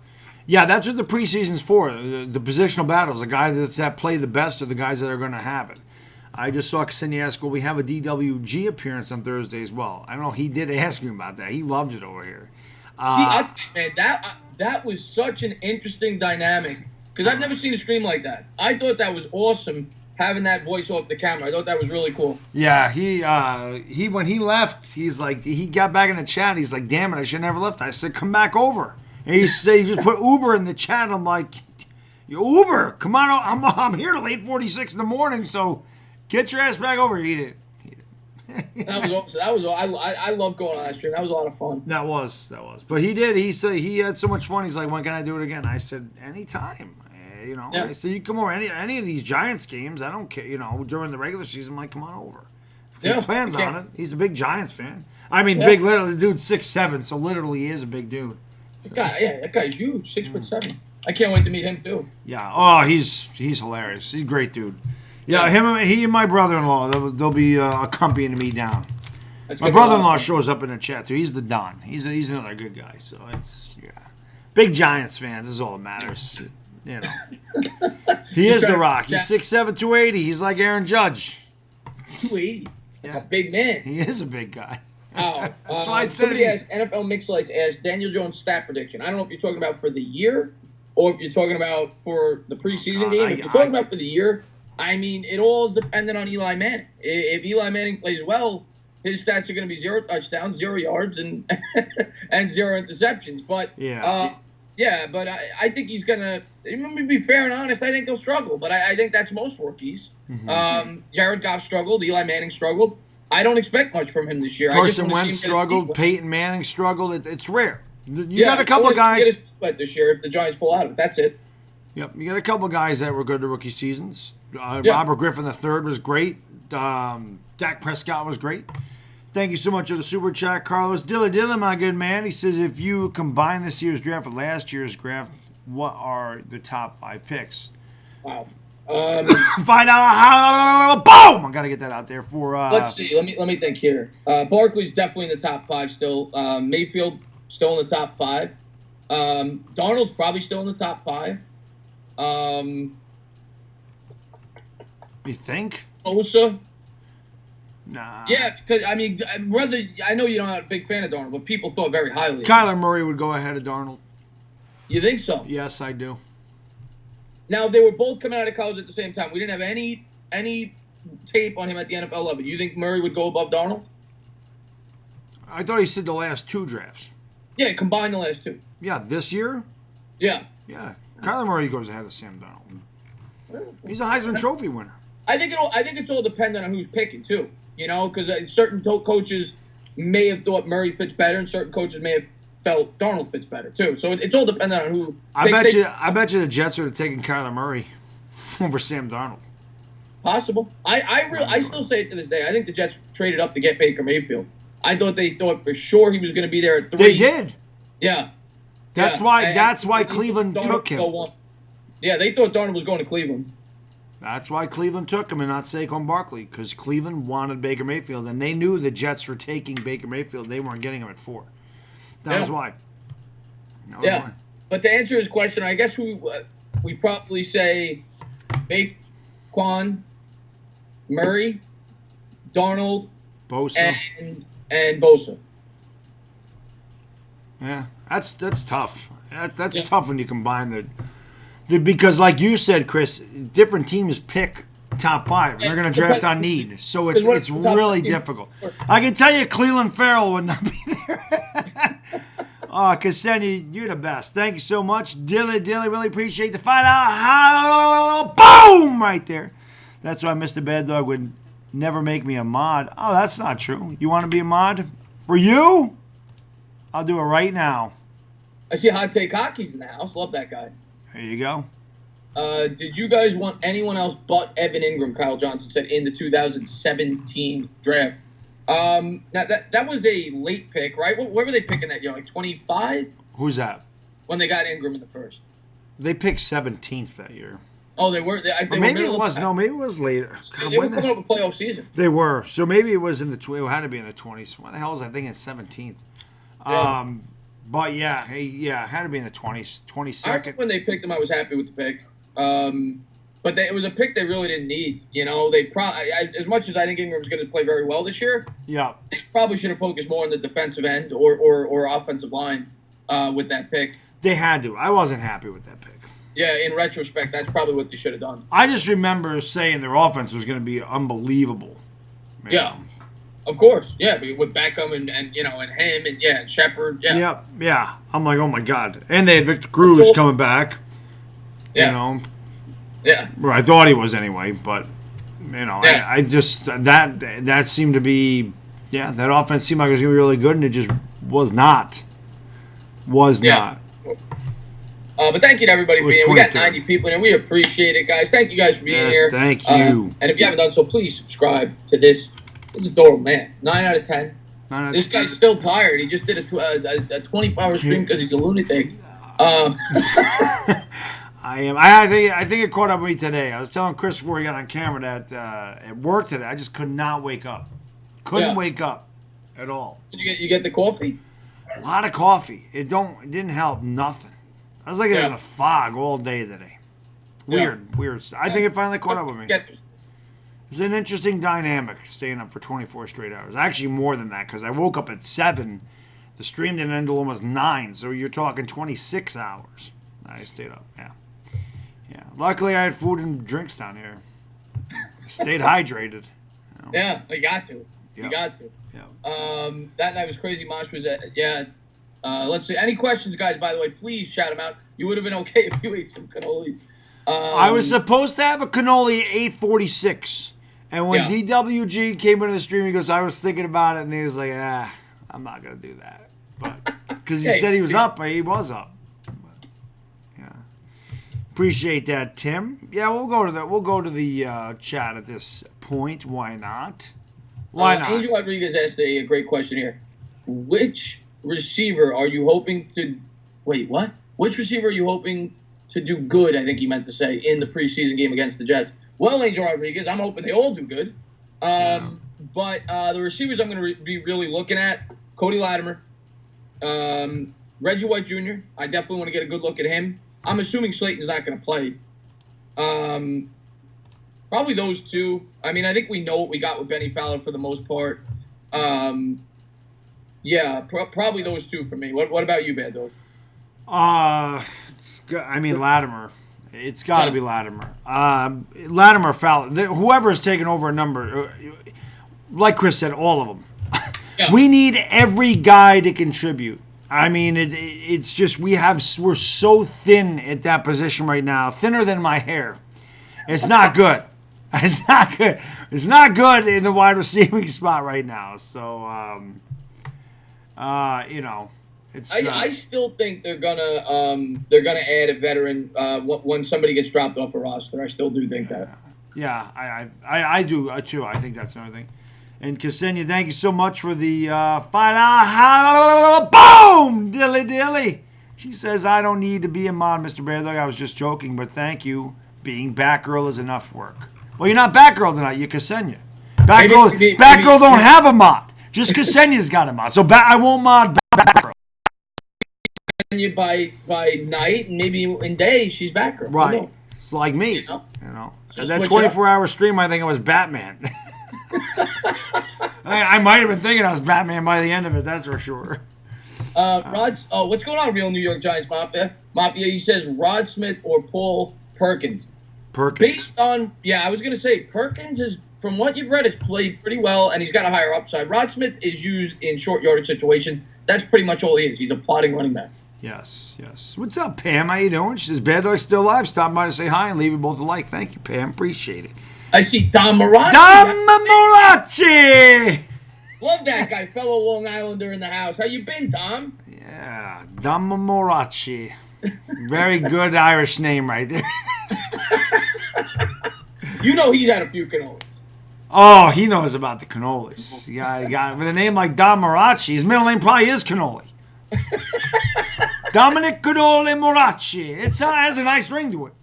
Yeah, that's what the preseason's for. The positional battles. The guys that play the best are the guys that are going to have it. I just saw Cassini ask, will we have a DWG appearance on Thursday as well? I don't know. He did ask me about that. He loved it over here. Man, that was such an interesting dynamic because I've never seen a stream like that. I thought that was awesome having that voice off the camera. I thought that was really cool. Yeah, he when he left, he's like, he got back in the chat. He's like, damn it, I should never left. I said, come back over. And he just put Uber in the chat. I'm like, Uber, come on, I'm here till 8:46 in the morning, so get your ass back over here. That was awesome. I love going on that stream. That was a lot of fun. That was. But he did. He said he had so much fun. He's like, when can I do it again? I said, anytime. You know, yeah. I said, you come over any of these Giants games. I don't care. You know, during the regular season, I'm like, come on over. If he plans on it. He's a big Giants fan. I mean, big. Literally, the dude's 6'7", so literally he is a big dude. That guy's huge, 6'7". I can't wait to meet him too. Yeah. Oh, he's hilarious. He's a great dude. Yeah, he and my brother-in-law, they'll be accompanying me down. My brother-in-law shows up in the chat too. He's the Don. He's another good guy. So it's big Giants fans. This is all that matters. You know, he is the Rock. He's 6'7", 280. He's like Aaron Judge. 280. That's a big man. He is a big guy. Oh, that's why I said somebody asked, NFL Mix Lights asked Daniel Jones stat prediction. I don't know if you're talking about for the year or if you're talking about for the preseason game. If you're talking about for the year, I mean, it all is dependent on Eli Manning. If Eli Manning plays well, his stats are going to be 0 touchdowns, 0 yards, and and 0 interceptions. But but I think he's going to. Let me be fair and honest. I think they'll struggle, but I think that's most rookies. Mm-hmm. Jared Goff struggled. Eli Manning struggled. I don't expect much from him this year. Carson Wentz struggled. Peyton Manning struggled. It's rare. You got a couple of guys this year if the Giants pull out of it. That's it. Yep, you got a couple of guys that were good to rookie seasons. Robert Griffin III was great. Dak Prescott was great. Thank you so much for the super chat, Carlos Dilly, my good man. He says, if you combine this year's draft with last year's draft, what are the top 5 picks? Wow. Find out how. Boom! I gotta get that out there for. Let's see. Let me think here. Barkley's definitely in the top 5 still. Mayfield still in the top 5. Darnold's probably still in the top 5. You think? Bosa. Nah. Yeah, because I mean, I know you're not a big fan of Darnold, but people thought very highly. Kyler Murray would go ahead of Darnold. You think so? Yes, I do. Now, they were both coming out of college at the same time. We didn't have any tape on him at the NFL level. You think Murray would go above Darnold? I thought he said the last 2 drafts. Yeah, combine the last 2. Yeah, this year? Yeah. Yeah. Kyler Murray goes ahead of Sam Darnold. He's a Heisman Trophy winner. I think it's all dependent on who's picking, too. You know, because certain coaches may have thought Murray fits better, and certain coaches may have felt Darnold fits better too. So it's all dependent on who. I bet you the Jets are taking Kyler Murray over Sam Darnold. Possible. I still say it to this day. I think the Jets traded up to get Baker Mayfield. I thought they thought for sure he was going to be there at 3. They did. Yeah. That's why Cleveland took him. Yeah, they thought Darnold was going to Cleveland. That's why Cleveland took him and not Saquon Barkley, because Cleveland wanted Baker Mayfield, and they knew the Jets were taking Baker Mayfield. They weren't getting him at 4. That was why. But to answer his question, I guess we probably say Quan, Murray, Darnold, Bosa, and Bosa. Yeah, that's tough. That's tough when you combine the because, like you said, Chris, different teams pick top 5. They're going to draft on need. So it's top really 15? difficult. I can tell you Cleveland Farrell would not be there. Oh, Ksenia, you're the best. Thank you so much. Dilly, really appreciate the fight. Boom! Right there. That's why Mr. Baddog would never make me a mod. Oh, that's not true. You want to be a mod? For you? I'll do it right now. I see Hot Take Hockey's in the house. Love that guy. There you go. Did you guys want anyone else but Evan Ingram, Kyle Johnson said, in the 2017 draft? Now that was a late pick, right? What were they picking that year? Like 25? Who's that? When they got Ingram in the first. They picked 17th that year. Oh, they were. Maybe it was. No, maybe it was later. God, they were coming up a playoff season. They were. So maybe it was in the. It had to be in the 20s. What the hell was I thinking? 17th. Yeah. But yeah, it had to be in the 20s. 22nd. I remember when they picked him, I was happy with the pick. But it was a pick they really didn't need. You know, as much as I think Ingram was going to play very well this year, yeah, they probably should have focused more on the defensive end or offensive line with that pick. They had to. I wasn't happy with that pick. Yeah, in retrospect, that's probably what they should have done. I just remember saying their offense was going to be unbelievable. Man. Yeah, of course. Yeah, with Beckham and him and Shepard. Yeah. Yeah. I'm like, oh my god. And they had Victor Cruz coming back. Yeah. You know. Yeah. Well, I thought he was anyway, but Yeah. I just that seemed to be that offense seemed like it was going to be really good, and it just was not. Not. But thank you to everybody for being here. We got 90 people in here. We appreciate it, guys. Thank you guys for being here. Thank you. And if you haven't done so, please subscribe to this. This is adorable, man. 9 out of 10. This guy's still tired. He just did a 24-hour stream because he's a lunatic. I am. I think it caught up with me today. I was telling Chris before he got on camera that at work today, I just could not wake up. Couldn't wake up at all. Did you get the coffee? A lot of coffee. It didn't help nothing. I was like in a fog all day today. Weird. I think it finally caught up with me. It's an interesting dynamic staying up for 24 straight hours. Actually, more than that because I woke up at 7. The stream didn't end until almost 9, so you're talking 26 hours. I stayed up. Yeah. Luckily, I had food and drinks down here. I stayed hydrated. You know. Yeah, you got to. You got to. Yeah. That night was crazy. Mosh was at let's see. Any questions, guys? By the way, please shout them out. You would have been okay if you ate some cannolis. I was supposed to have a cannoli at 8:46, and when DWG came into the stream, he goes, "I was thinking about it," and he was like, I'm not gonna do that," but because he said he was up, but he was up. But, appreciate that, Tim. Yeah, we'll go to the chat at this point. Why not? Why not? Angel Rodriguez asked a great question here. Which receiver are you hoping to wait? What? Which receiver are you hoping to do good? I think he meant to say in the preseason game against the Jets. Well, Angel Rodriguez, I'm hoping they all do good. But the receivers I'm going to be really looking at: Cody Latimer, Reggie White Jr. I definitely want to get a good look at him. I'm assuming Slayton's not going to play. Probably those two. I mean, I think we know what we got with Benny Fowler for the most part. Probably those two for me. What about you, Baddog? I mean, Latimer. It's got to be Latimer. Latimer, Fowler. Whoever's taken over a number, like Chris said, all of them. We need every guy to contribute. I mean, it's just we're so thin at that position right now, thinner than my hair. It's not good. It's not good. It's not good in the wide receiving spot right now. So, it's. I still think they're gonna add a veteran when somebody gets dropped off a roster. I still do think that. Yeah, I do too. I think that's another thing. And Ksenia, thank you so much for the boom, dilly. She says I don't need to be a mod, Mr. Baddog. I was just joking, but thank you. Being Batgirl is enough work. Well, you're not Batgirl tonight. You're Ksenia. Batgirl don't have a mod. Just Ksenia's got a mod. So I won't mod Batgirl. You by night, and maybe in day she's Batgirl. Right. It's like me. You know. That 24-hour stream, I think it was Batman. I might have been thinking I was Batman by the end of it. That's for sure. What's going on, Real New York Giants Mafia? He says Rod Smith or Paul Perkins. Perkins. Based on, I was going to say, Perkins is, from what you've read, has played pretty well, and he's got a higher upside. Rod Smith is used in short yardage situations. That's pretty much all he is. He's a plotting running back. Yes. What's up, Pam? How you doing? She says, Baddog's still alive. Stop by to say hi and leave you both a like. Thank you, Pam. Appreciate it. I see Don Marachi. Love that guy, fellow Long Islander in the house. How you been, Dom? Yeah, Don Marachi. Very good Irish name right there. You know he's had a few cannolis. Oh, he knows about the cannolis. Yeah, with a name like Don Marachi, his middle name probably is Cannoli. Dominic Cannoli Marachi. It has a nice ring to it.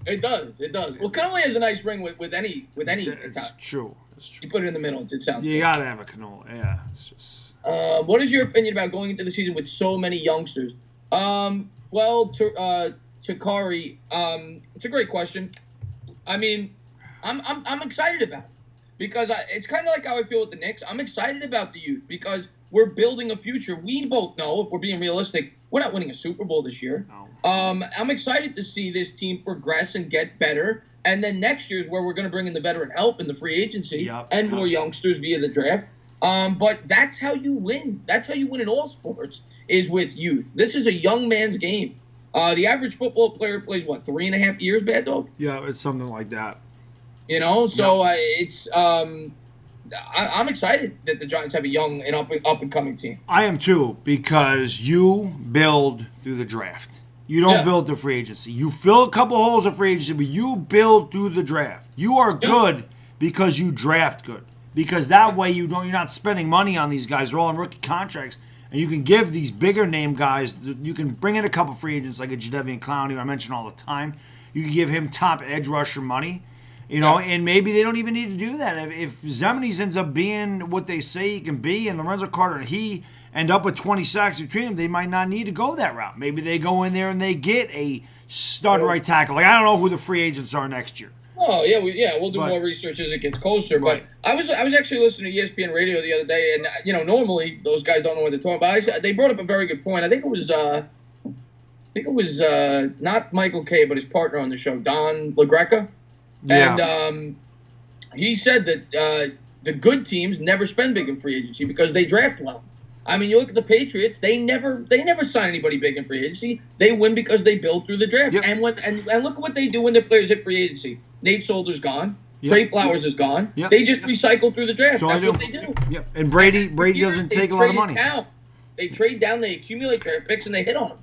It does. Well, cannoli has a nice ring with any. It's true. You put it in the middle, it sounds. You gotta have a cannoli. Yeah. It's just. What is your opinion about going into the season with so many youngsters? Well, Chikari, it's a great question. I mean, I'm excited about it because it's kind of like how I feel with the Knicks. I'm excited about the youth because we're building a future. We both know, if we're being realistic, we're not winning a Super Bowl this year. No. I'm excited to see this team progress and get better. And then next year's where we're going to bring in the veteran help in the free agency and more youngsters via the draft. But that's how you win. That's how you win in all sports, is with youth. This is a young man's game. The average football player plays, 3.5 years, Baddog? Yeah, it's something like that. You know, so it's I'm excited that the Giants have a young and up and coming team. I am too, because you build through the draft. You don't build through free agency. You fill a couple holes of free agency, but you build through the draft. You are good because you draft good. Because that way you're not spending money on these guys. They're all on rookie contracts. And you can give these bigger name guys, you can bring in a couple free agents like a Jadeveon Clowney, who I mention all the time. You can give him top edge rusher money. And maybe they don't even need to do that. If Zemeni's ends up being what they say he can be, and Lorenzo Carter and he end up with 20 sacks between them, they might not need to go that route. Maybe they go in there and they get a stud right tackle. Like, I don't know who the free agents are next year. Oh, we'll do more research as it gets closer. Right. But I was actually listening to ESPN radio the other day, and normally those guys don't know what they're talking about. They brought up a very good point. I think it was not Michael Kay, but his partner on the show, Don LaGreca. Yeah. And he said that the good teams never spend big in free agency because they draft well. I mean, you look at the Patriots; they never sign anybody big in free agency. They win because they build through the draft. Yep. And look at what they do when their players hit free agency. Nate Solder's gone. Yep. Trey Flowers is gone. Yep. They just recycle through the draft. That's what they do. Yep. And Brady doesn't take a lot of money. They trade down, they accumulate draft picks, and they hit on them.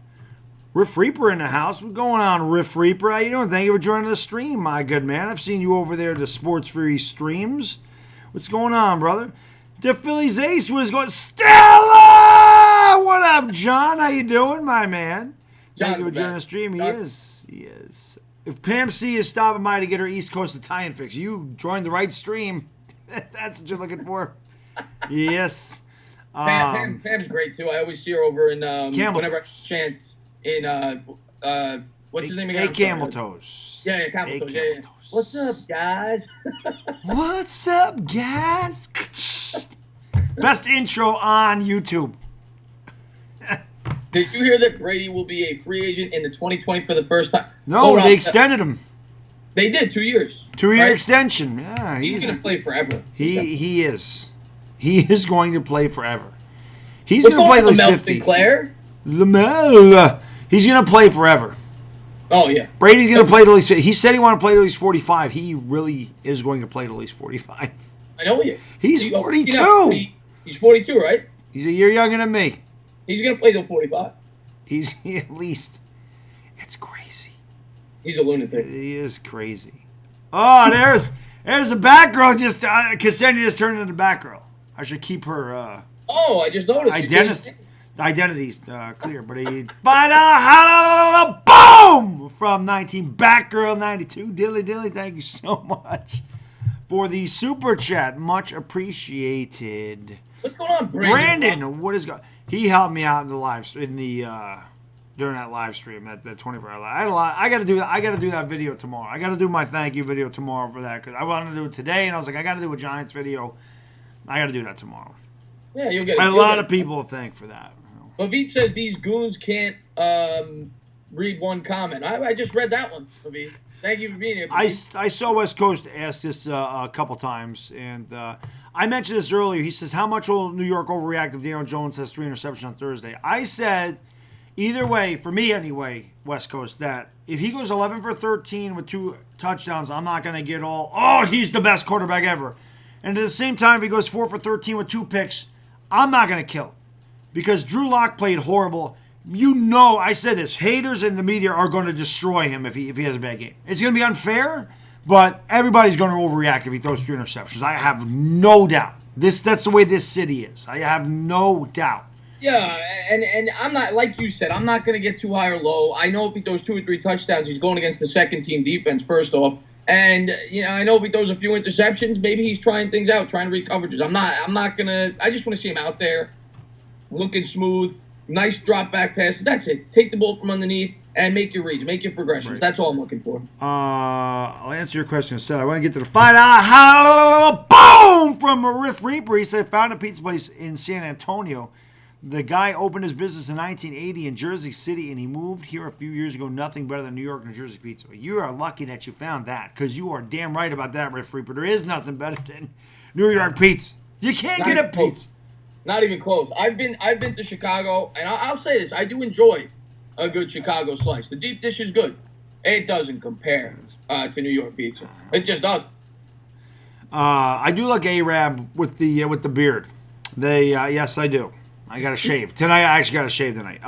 Riff Reaper in the house. What's going on, Riff Reaper? How you doing? Thank you for joining the stream, my good man. I've seen you over there at the Sports Fury streams. What's going on, brother? The Phillies ace was going, Stella! What up, John? How you doing, my man? Thank you for joining the stream. He is. If Pam C is stopping by to get her East Coast Italian fix, you joined the right stream. That's what you're looking for. Yes. Pam's great, too. I always see her over in whenever I have a chance in, what's his name again? Camel Toes. Yeah, Camel Toes. Yeah. What's up, guys? What's up, guys? Best intro on YouTube. Did you hear that Brady will be a free agent in the 2020 for the first time? No, they extended him. They did 2 years. 2-year extension. Yeah, he's going to play forever. He is. He is going to play forever. He's going to play at least 50. Lamel. He's going to play forever. Oh, yeah. Brady's going to play at least 50. He said he wanted to play at least 45. He really is going to play at least 45. I know he is. He's 42. He's 42, right? He's a year younger than me. He's going to play till 45. He's at least. It's crazy. He's a lunatic. He is crazy. Oh, there's a Batgirl. Ksenia just turned into Batgirl. I should keep her. I just noticed. Identity's clear, but he boom from 19 Batgirl 92. Dilly, thank you so much for the super chat. Much appreciated. What's going on, Brandon? What is going? He helped me out in the during that live stream, that 24-hour live. I got to do that. I got to do that video tomorrow. I got to do my thank you video tomorrow for that because I wanted to do it today, and I was like, I got to do a Giants video. I got to do that tomorrow. Yeah, you'll get. A lot of people thank for that. But Veet says these goons can't read one comment. I just read that one, Avi. Thank you for being here. I saw West Coast ask this a couple times, and I mentioned this earlier. He says, how much will New York overreact if Daniel Jones has 3 interceptions on Thursday? I said, either way, for me anyway, West Coast, that if he goes 11 for 13 with 2 touchdowns, I'm not going to get all, oh, he's the best quarterback ever. And at the same time, if he goes 4 for 13 with 2 picks, I'm not going to kill him. Because Drew Lock played horrible. You know, I said this, haters in the media are going to destroy him if he has a bad game. It's going to be unfair, but everybody's going to overreact if he throws 3 interceptions. I have no doubt. That's the way this city is. I have no doubt. Yeah, and I'm not, like you said, I'm not going to get too high or low. I know if he throws 2 or 3 touchdowns, he's going against the second-team defense, first off. And, I know if he throws a few interceptions, maybe he's trying things out, trying to read coverages. I'm not going to, I just want to see him out there, looking smooth. Nice drop back passes. That's it. Take the ball from underneath and make your reads, make your progressions. Right. That's all I'm looking for. I'll answer your question instead. I want to get to the $5 boom from a Riff Reaper. He said, found a pizza place in San Antonio. The guy opened his business in 1980 in Jersey City, and he moved here a few years ago. Nothing better than New York, New Jersey pizza. You are lucky that you found that, because you are damn right about that, Riff Reaper. There is nothing better than New York pizza. You can't get a pizza. Not even close. I've been to Chicago, and I'll say this: I do enjoy a good Chicago slice. The deep dish is good. It doesn't compare to New York pizza. It just doesn't. I do like Arab with the beard. Yes, I do. I got to shave tonight. I actually got to shave tonight.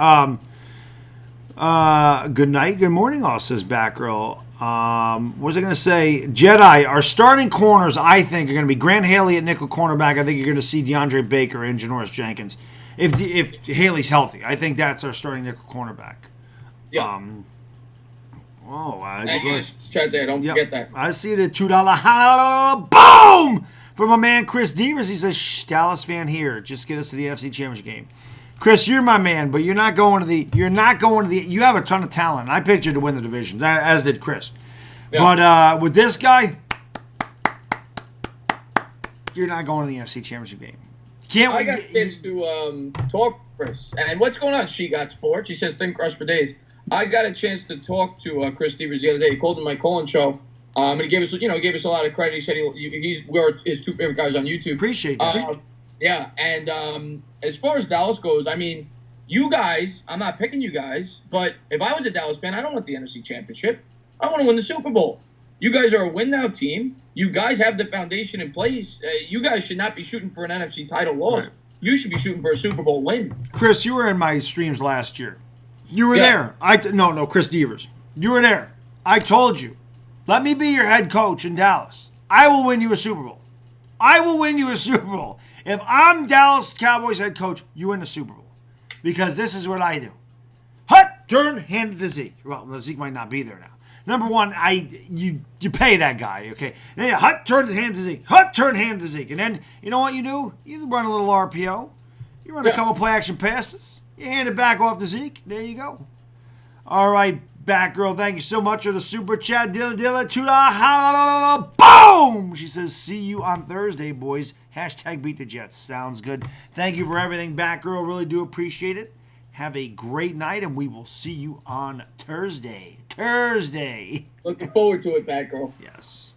Good night, good morning. All says Batgirl. What was I going to say? Jedi, our starting corners, I think, are going to be Grant Haley at nickel cornerback. I think you're going to see DeAndre Baker and Janoris Jenkins. If Haley's healthy, I think that's our starting nickel cornerback. Yeah. Don't forget that. I see the $2 boom from my man Chris Devers. He says, Shh, Dallas fan here. Just get us to the NFC Championship game. Chris, you're my man, but you're not going to the. You have a ton of talent. I picked you to win the division, as did Chris. Yeah. But with this guy, you're not going to the NFC Championship game. I got kids to talk, Chris. And what's going on? She got sports. He says thin crust for days. I got a chance to talk to Chris Devers the other day. He called in my call-in show. And he gave us a lot of credit. He said we're his 2 favorite guys on YouTube. Appreciate that. Yeah, and as far as Dallas goes, I mean, you guys, I'm not picking you guys, but if I was a Dallas fan, I don't want the NFC Championship. I want to win the Super Bowl. You guys are a win-now team. You guys have the foundation in place. You guys should not be shooting for an NFC title loss. Right. You should be shooting for a Super Bowl win. Chris, you were in my streams last year. You were there. No, Chris Devers. You were there. I told you, let me be your head coach in Dallas. I will win you a Super Bowl. I will win you a Super Bowl. If I'm Dallas Cowboys head coach, you win the Super Bowl. Because this is what I do. Hut, turn, hand it to Zeke. Well, Zeke might not be there now. Number one, you pay that guy, okay? Then hut, turn, hand to Zeke. Hut, turn, hand to Zeke. And then, you know what you do? You run a little RPO. You run a couple play-action passes. You hand it back off to Zeke. There you go. All right, Batgirl, thank you so much for the super chat. Dilla, $2. Boom! She says, see you on Thursday, boys. # beat the Jets. Sounds good. Thank you for everything, Batgirl. Really do appreciate it. Have a great night, and we will see you on Thursday. Looking forward to it, Batgirl. Yes.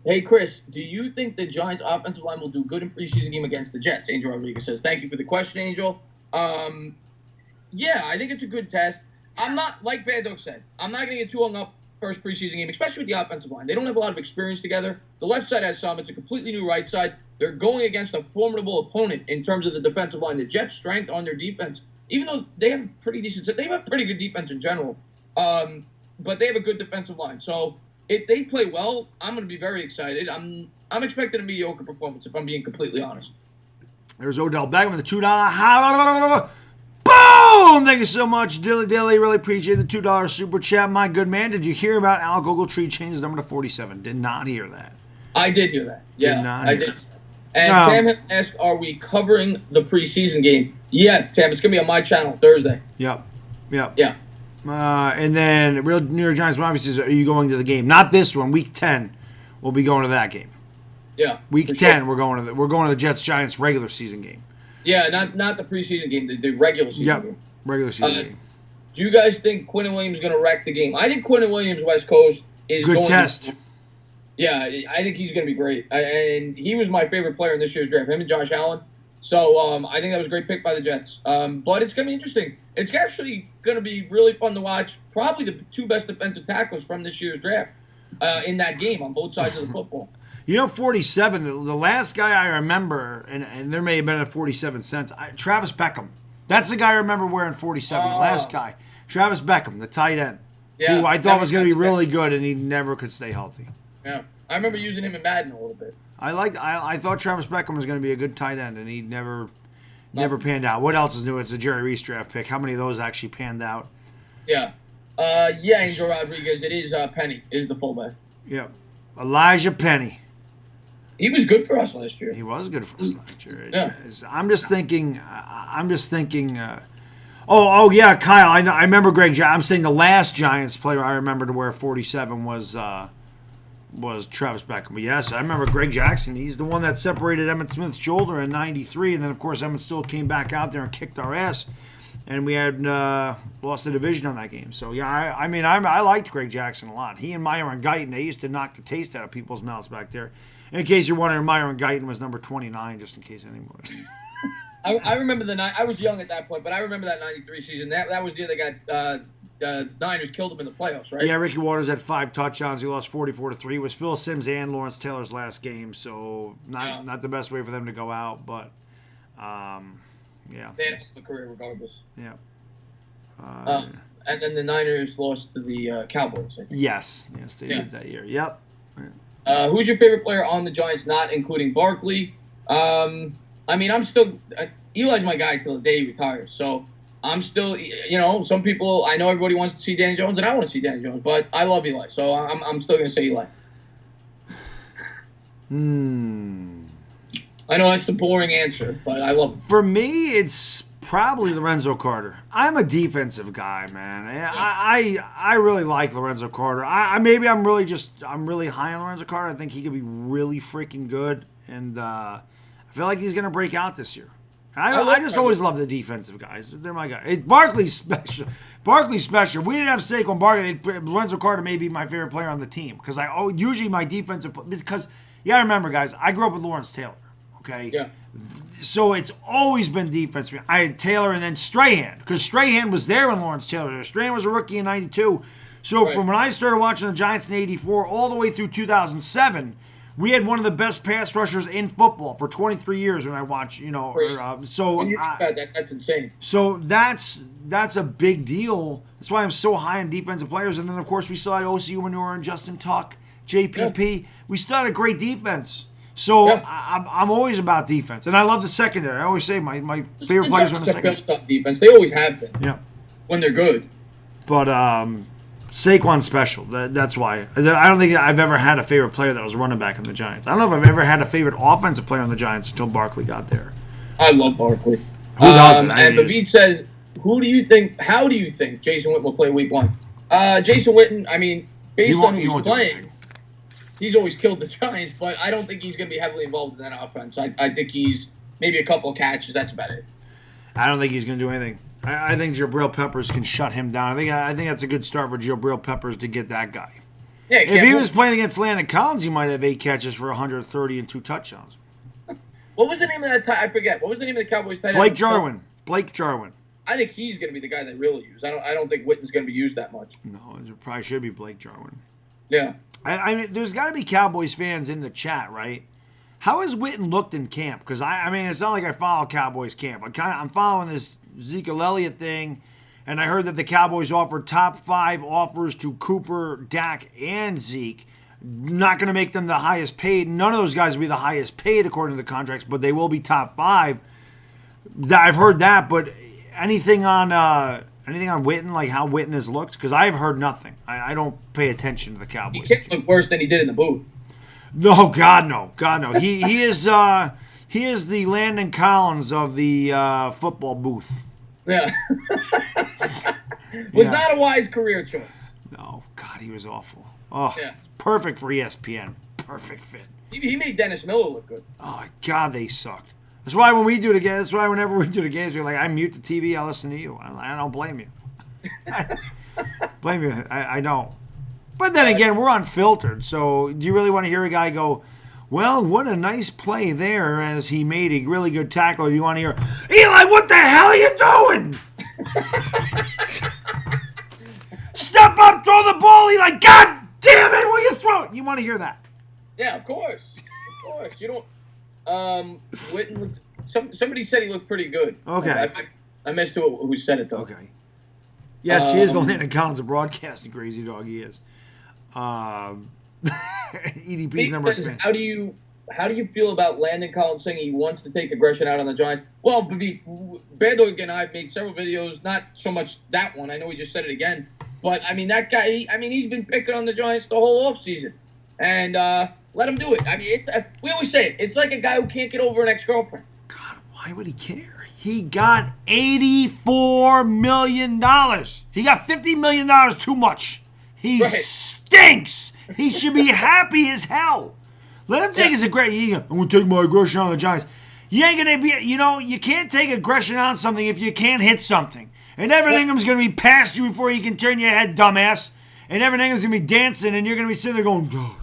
Hey, Chris, do you think the Giants' offensive line will do good in preseason game against the Jets? Angel Rodriguez says, thank you for the question, Angel. Yeah, I think it's a good test. I'm not, like Baddog said, I'm not going to get too hung up first preseason game, especially with the offensive line. They don't have a lot of experience together. The left side has some. It's a completely new right side. They're going against a formidable opponent in terms of the defensive line. The Jets' strength on their defense, even though they have pretty good defense in general, but they have a good defensive line. So if they play well, I'm going to be very excited. I'm expecting a mediocre performance, if I'm being completely honest. There's Odell Beckham with the $2. Boom! Thank you so much, Dilly. Really appreciate the $2 super chat. My good man, did you hear about Al Ogletree changed his number to 47? Did not hear that. I did hear that. Yeah, I did. And Tam asked, are we covering the preseason game? Yeah, Tam, it's going to be on my channel Thursday. Yep. Yeah. And then Real New York Giants obviously says, are you going to the game? Not this one. Week 10, we'll be going to that game. Yeah. Week 10, we're going to the Jets Giants regular season game. Yeah, not the preseason game, the regular season game. Regular season game. Do you guys think Quinnen Williams is going to wreck the game? I think Quinnen Williams, West Coast, is good going test. Yeah, I think he's going to be great. And he was my favorite player in this year's draft, him and Josh Allen. So I think that was a great pick by the Jets. But it's going to be interesting. It's actually going to be really fun to watch. Probably the two best defensive tackles from this year's draft in that game on both sides of the football. 47, the last guy I remember, and there may have been a 47 cents, Travis Beckham. That's the guy I remember wearing 47, the last guy. Travis Beckham, the tight end, who I thought was going to be really good, and he never could stay healthy. Yeah, I remember using him in Madden a little bit. I thought Travis Beckham was going to be a good tight end, and he never panned out. What else is new? It's a Jerry Reese draft pick. How many of those actually panned out? Yeah. Angel Rodriguez. It is Penny is the fullback. Yeah. Elijah Penny. He was good for us last year. He was good for us last year. Yeah. I'm just thinking. Oh yeah, Kyle. I remember Greg. I'm saying the last Giants player I remember to wear 47 was Travis Beckham. But yes, I remember Greg Jackson. He's the one that separated Emmitt Smith's shoulder in '93, and then of course Emmitt still came back out there and kicked our ass, and we had lost the division on that game. So yeah, I liked Greg Jackson a lot. He and Myron Guyton, they used to knock the taste out of people's mouths back there. In case you're wondering, Myron Guyton was number 29, just in case anybody. I remember I was young at that point, but I remember that '93 season. That was the year they got Niners killed them in the playoffs, right? Yeah, Ricky Waters had 5 touchdowns. He lost 44-3. It was Phil Simms and Lawrence Taylor's last game, so not the best way for them to go out, but yeah. They had a career regardless. Yeah. And then the Niners lost to the Cowboys, I think. Yes, they did that year. Yep. Who's your favorite player on the Giants, not including Barkley? I'm still Eli's my guy till the day he retires. So I'm still, some people, I know everybody wants to see Danny Jones, and I want to see Danny Jones, but I love Eli, so I'm still going to say Eli. I know that's the boring answer, but I love him. For me, it's probably Lorenzo Carter. I'm a defensive guy, man. I really like Lorenzo Carter. I'm really high on Lorenzo Carter. I think he could be really freaking good, and I feel like he's going to break out this year. I just always love the defensive guys. They're my guy. Barkley's special. If we didn't have Saquon Barkley, Lorenzo Carter may be my favorite player on the team because usually my defensive because I remember guys. I grew up with Lawrence Taylor. Okay. Yeah. So it's always been defense. I had Taylor and then Strahan because Strahan was there when Lawrence Taylor was there. Strahan was a rookie in '92. So from when I started watching the Giants in '84 all the way through 2007. We had one of the best pass rushers in football for 23 years when I watched, that's insane. So that's a big deal. That's why I'm so high on defensive players. And then, of course, we still had OCU Manure and Justin Tuck, JPP. Yeah. We still had a great defense. So I'm always about defense. And I love the secondary. I always say my favorite players on the secondary. Built on defense. They always have been. Yeah. When they're good. But Saquon's special. That's why. I don't think I've ever had a favorite player that was running back in the Giants. I don't know if I've ever had a favorite offensive player on the Giants until Barkley got there. I love Barkley. Who doesn't? And David says, how do you think Jason Witten will play week 1? Jason Witten, based on who he's playing, he's always killed the Giants, but I don't think he's going to be heavily involved in that offense. I think he's maybe a couple of catches. That's about it. I don't think he's going to do anything. I think Jabril Peppers can shut him down. I think that's a good start for Jabril Peppers to get that guy. Yeah, if he was playing against Landon Collins, he might have 8 catches for 130 and 2 touchdowns. What was the name of that? I forget. What was the name of the Cowboys tight end? Blake Jarwin. I think he's going to be the guy they really use. I don't think Witten's going to be used that much. No, it probably should be Blake Jarwin. Yeah. There's got to be Cowboys fans in the chat, right? How has Witten looked in camp? Because it's not like I follow Cowboys camp. I'm following this Zeke Elliott thing, and I heard that the Cowboys offered top 5 offers to Cooper, Dak, and Zeke. Not going to make them the highest paid. None of those guys will be the highest paid according to the contracts, but they will be top 5. I've heard that, but anything on Witten, like how Witten has looked? Because I've heard nothing. I don't pay attention to the Cowboys. He can't look worse than he did in the booth. No, God no. He is the Landon Collins of the football booth. Yeah. Was not a wise career choice. No, God, he was awful. Oh, yeah. Perfect for ESPN. Perfect fit. He made Dennis Miller look good. Oh, God, they sucked. That's why whenever we do the games, we're like, I mute the TV, I listen to you. I don't blame you. Blame you. I know. But then again, we're unfiltered. So do you really want to hear a guy go, well, what a nice play there as he made a really good tackle? Do you want to hear, Eli, what the hell are you doing? Step up, throw the ball, Eli. God damn it, will you throw it? You want to hear that? Yeah, of course. Of course. You don't. Witten, somebody said he looked pretty good. Okay. I missed who said it, though. Okay. Yes, he is the Landon Collins of broadcasting, crazy dog. He is. EDP's number fan. How do you feel about Landon Collins saying he wants to take aggression out on the Giants? Well, Baddog and I have made several videos, not so much that one. I know he just said it again. But, I mean, that guy, he's been picking on the Giants the whole offseason. And let him do it. I mean, we always say it. It's like a guy who can't get over an ex-girlfriend. God, why would he care? He got $84 million. He got $50 million too much. He stinks. He should be happy as hell. Let him take his aggression. I'm going to take my aggression on the Giants. You ain't going to be, you can't take aggression on something if you can't hit something. And Evan Ingram's going to be past you before you can turn your head, dumbass. And Evan Ingram's going to be dancing, and you're going to be sitting there going, oh,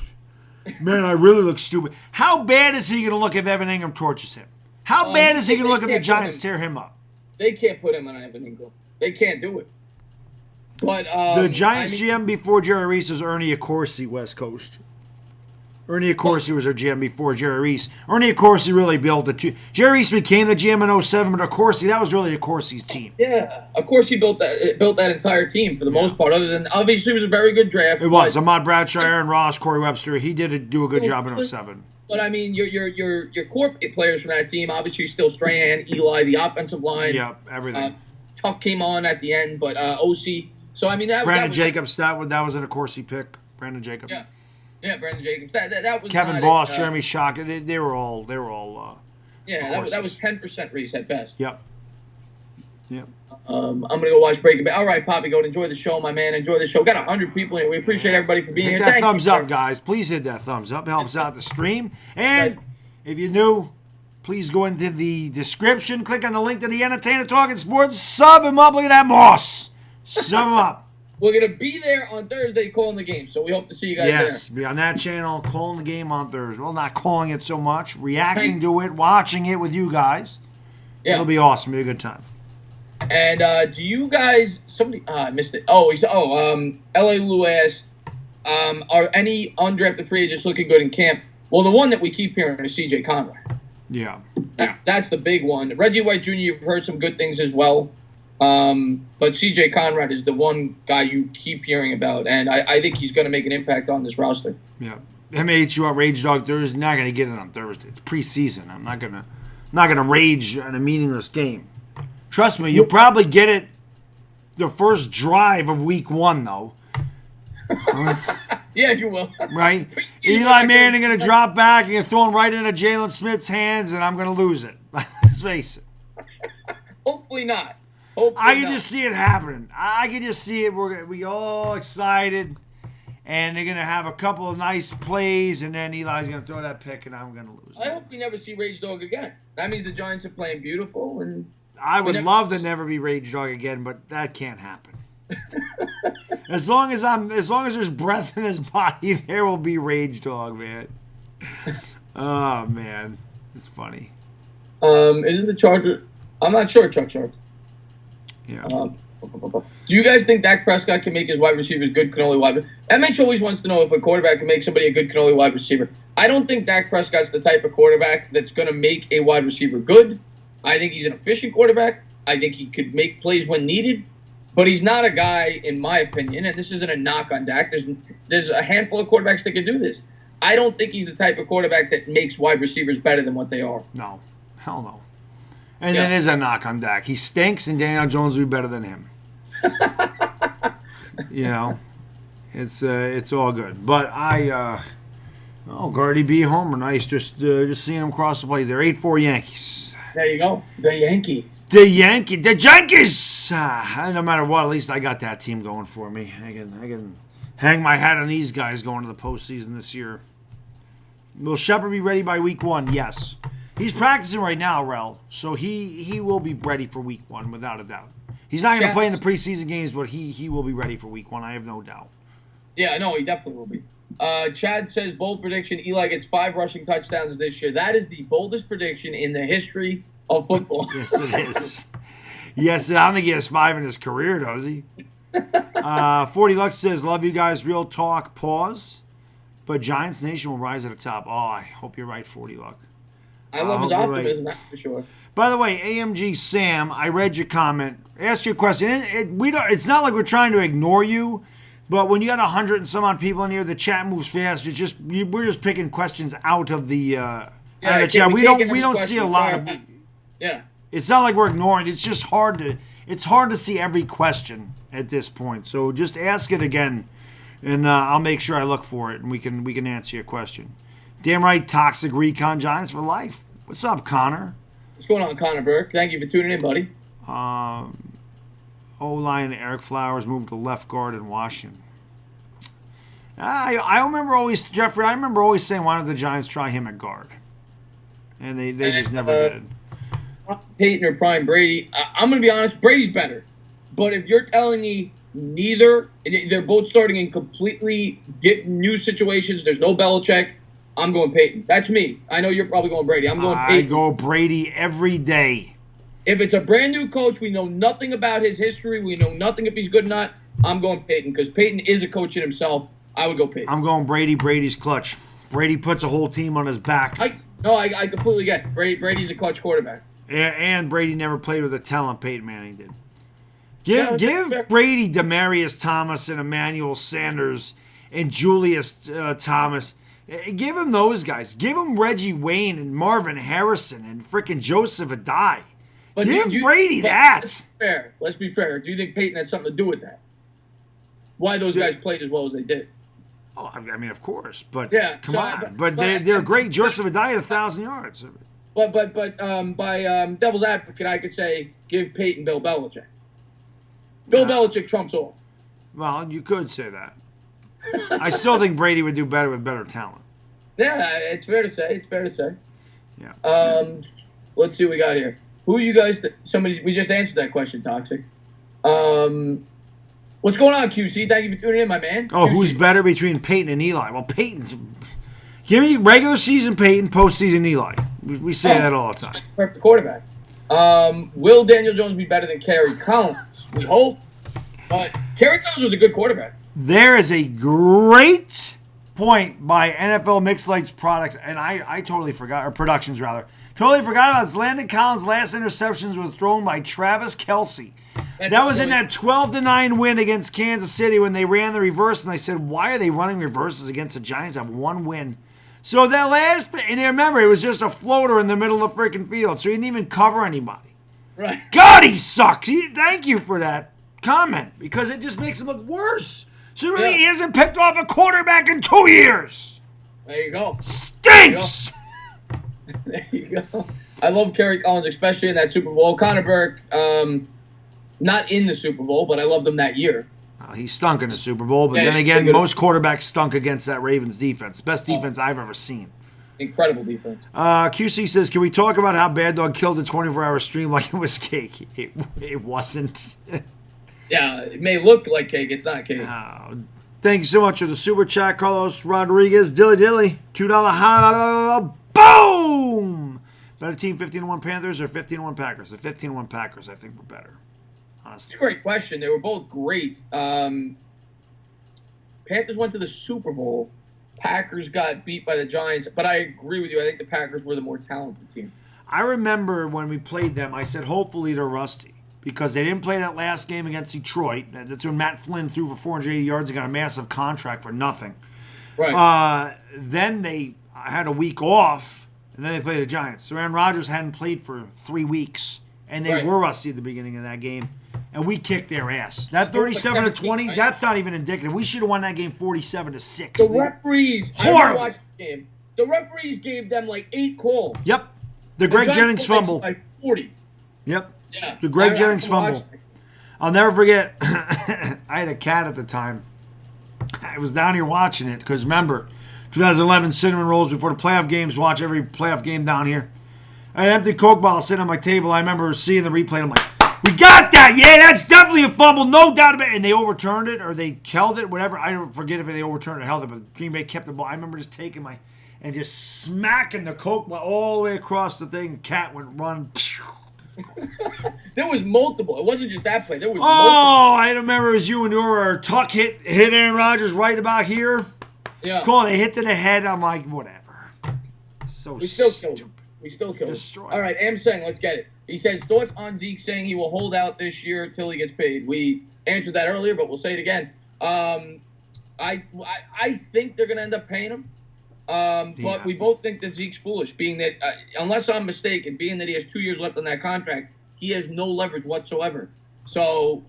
man, I really look stupid. How bad is he going to look if Evan Ingram tortures him? How bad is he going to look if the Giants tear him up? They can't put him on Evan Ingram. They can't do it. But the Giants GM before Jerry Reese was Ernie Accorsi, West Coast. Ernie Accorsi was our GM before Jerry Reese. Ernie Accorsi really built the two. Jerry Reese became the GM in 07, but Accorsi, that was really Accorsi's team. Yeah, Accorsi built that entire team for the most part, other than obviously it was a very good draft. It was. Ahmad Bradshaw, Aaron Ross, Corey Webster. He did do a good job in 07. But, I mean, your core players from that team, obviously still Strahan, Eli, the offensive line. Yep, everything. Tuck came on at the end, but OC. So, I mean, Brandon Jacobs, that was an Accorsi pick. Brandon Jacobs. Yeah, Brandon Jacobs. That was Kevin Boss, Jeremy Shock. They were all. Yeah, that was 10% Reese at best. Yep. I'm gonna go watch Breaking Bad. All right, Poppy, go enjoy the show, my man. Enjoy the show. Got 100 people in here. We appreciate everybody for being here. Hit that thumbs up, guys. Please hit that thumbs up. It helps out the stream. And if you're new, please go into the description. Click on the link to the Entertainah Talking Sports. Sub him up. Look at that moss. Sub him up. We're going to be there on Thursday calling the game, so we hope to see you guys there. Yes, be on that channel calling the game on Thursday. Well, not calling it so much, reacting to it, watching it with you guys. Yeah. It'll be awesome. It'll be a good time. And do you guys, I missed it. L.A. Lou asked, are any undrafted free agents looking good in camp? Well, the one that we keep hearing is C.J. Conrad. Yeah. That's the big one. Reggie White Jr., you've heard some good things as well. But C.J. Conrad is the one guy you keep hearing about, and I think he's going to make an impact on this roster. Yeah. MHU on Rage Dog Thursday, not going to get it on Thursday. It's preseason. I'm not gonna rage on a meaningless game. Trust me, you'll probably get it the first drive of week 1, though. Yeah, you will. Right? Eli Manning going to drop back and get thrown right into Jalen Smith's hands, and I'm going to lose it. Let's face it. Hopefully not. I can just see it happening. I can just see it. We're going to be all excited, and they're going to have a couple of nice plays, and then Eli's going to throw that pick, and I'm going to lose. I hope we never see Rage Dog again. That means the Giants are playing beautiful, and I would love to never be Rage Dog again, but that can't happen. As long as there's breath in his body, there will be Rage Dog, man. Oh man, it's funny. Isn't the Charger? I'm not sure, Chuck Charger. Yeah. Do you guys think Dak Prescott can make his wide receivers good cannoli wide? MH always wants to know if a quarterback can make somebody a good cannoli wide receiver. I don't think Dak Prescott's the type of quarterback that's going to make a wide receiver good. I think he's an efficient quarterback. I think he could make plays when needed. But he's not a guy, in my opinion, and this isn't a knock on Dak. There's a handful of quarterbacks that can do this. I don't think he's the type of quarterback that makes wide receivers better than what they are. No. Hell no. And it is a knock on Dak. He stinks, and Daniel Jones will be better than him. You know, it's all good. But Gardy B. Homer, nice. Just seeing him cross the plate there. 8-4 Yankees. There you go. The Yankees. The Yankees. No matter what, at least I got that team going for me. I can hang my hat on these guys going to the postseason this year. Will Shepard be ready by week 1? Yes. He's practicing right now, Rel, so he will be ready for week 1 without a doubt. He's not going to play in the preseason games, but he will be ready for week 1. I have no doubt. He will be ready for week 1. I have no doubt. Yeah, no, he definitely will be. Chad says, bold prediction, Eli gets 5 rushing touchdowns this year. That is the boldest prediction in the history of football. Yes, it is. Yes, I don't think he has 5 in his career, does he? 40 Lux says, love you guys. Real talk. Pause. But Giants Nation will rise at the top. Oh, I hope you're right, 40 Luck. I love his optimism, that's for sure. By the way, AMG Sam, I read your comment. Ask your question. It's not like we're trying to ignore you, but when you got 100 and some odd people in here, the chat moves fast. We're just picking questions out of the chat. We don't see a lot of. Yeah. It's not like we're ignoring. It's just hard to see every question at this point. So just ask it again, and I'll make sure I look for it, and we can answer your question. Damn right, Toxic Recon Giants for life. What's up, Connor? What's going on, Connor Burke? Thank you for tuning in, buddy. O-line Eric Flowers moved to left guard in Washington. I remember always saying, why don't the Giants try him at guard? And they just never did. Peyton or Prime Brady. I'm going to be honest, Brady's better. But if you're telling me neither, they're both starting in completely new situations, there's no Belichick, I'm going Peyton. That's me. I know you're probably going Brady. I'm going Peyton. I go Brady every day. If it's a brand new coach, we know nothing about his history. We know nothing if he's good or not. I'm going Peyton because Peyton is a coach in himself. I would go Peyton. I'm going Brady. Brady's clutch. Brady puts a whole team on his back. I completely get it. Brady's a clutch quarterback. And Brady never played with the talent Peyton Manning did. Give Brady Demaryius Thomas and Emmanuel Sanders and Julius Thomas. Give him those guys. Give him Reggie Wayne and Marvin Harrison and frickin' Joseph Adai. But give Brady that. Let's be fair. Do you think Peyton had something to do with that? Why those guys played as well as they did? Oh, I mean, of course. But come on. But they're great. Joseph Adai had 1,000 yards. But by devil's advocate, I could say give Peyton Bill Belichick. Bill Belichick trumps all. Well, you could say that. I still think Brady would do better with better talent. Yeah, it's fair to say. Yeah. Let's see what we got here. Who you guys? We just answered that question, Toxic. What's going on, QC? Thank you for tuning in, my man. Oh, QC. Who's better between Peyton and Eli? Well, Peyton's. Give me regular season Peyton, postseason Eli. We say that all the time. Perfect quarterback. Will Daniel Jones be better than Kerry Collins? We hope. But Kerry Collins was a good quarterback. There is a great point by NFL Mixed Lights Products, and I totally forgot, or Productions rather. Totally forgot about this. Landon Collins' last interceptions were thrown by Travis Kelce. That was in that 12-9 win against Kansas City when they ran the reverse, and I said, why are they running reverses against the Giants that have one win? So that last, and remember, it was just a floater in the middle of the freaking field, so he didn't even cover anybody. Right. God, he sucks. Thank you for that comment, because it just makes him look worse. So really, he hasn't picked off a quarterback in 2 years. There you go. Stinks. There you go. I love Kerry Collins, especially in that Super Bowl. Connor Burke, not in the Super Bowl, but I loved him that year. Well, he stunk in the Super Bowl, but then again, most quarterbacks stunk against that Ravens defense. Best defense I've ever seen. Incredible defense. QC says, can we talk about how Baddog killed the 24-hour stream like it was cake? It wasn't. Yeah, it may look like cake. It's not cake. Thank you so much for the super chat, Carlos Rodriguez. Dilly, $2 boom! Better team, 15-1 Panthers or 15-1 Packers? The 15-1 Packers, I think, were better. Honestly. It's a great question. They were both great. Panthers went to the Super Bowl. Packers got beat by the Giants. But I agree with you. I think the Packers were the more talented team. I remember when we played them, I said, hopefully they're rusty. Because they didn't play that last game against Detroit. That's when Matt Flynn threw for 480 yards and got a massive contract for nothing. Right. Then they had a week off, and then they played the Giants. So Aaron Rodgers hadn't played for 3 weeks, and they were rusty at the beginning of that game, and we kicked their ass. That 37-20, that's not even indicative. We should have won that game 47-6. The referees, horrible. I watched the game. The referees gave them like 8 calls. Yep. The Greg Jennings fumble. Like 40. Yep. Yeah. The Greg Jennings fumble. I'll never forget. I had a cat at the time. I was down here watching it because remember, 2011 cinnamon rolls before the playoff games. Watch every playoff game down here. I had an empty Coke bottle sitting on my table. I remember seeing the replay. And I'm like, He got that. Yeah, that's definitely a fumble. No doubt about it. And they overturned it or they held it, whatever. I don't forget if they overturned it or held it, but Green Bay kept the ball. I remember just taking and just smacking the Coke all the way across the thing. Cat went run. There was multiple. It wasn't just that play. There was multiple. I remember it was you and your Tuck hit Aaron Rodgers right about here. Yeah. Cool. They hit to the head. I'm like, whatever. So we still killed him. We still killed him. All right, Sang, let's get it. He says, thoughts on Zeke saying he will hold out this year until he gets paid. We answered that earlier, but we'll say it again. I think they're going to end up paying him. But we both think that Zeke's foolish, being that, unless I'm mistaken, being that he has 2 years left on that contract, he has no leverage whatsoever. So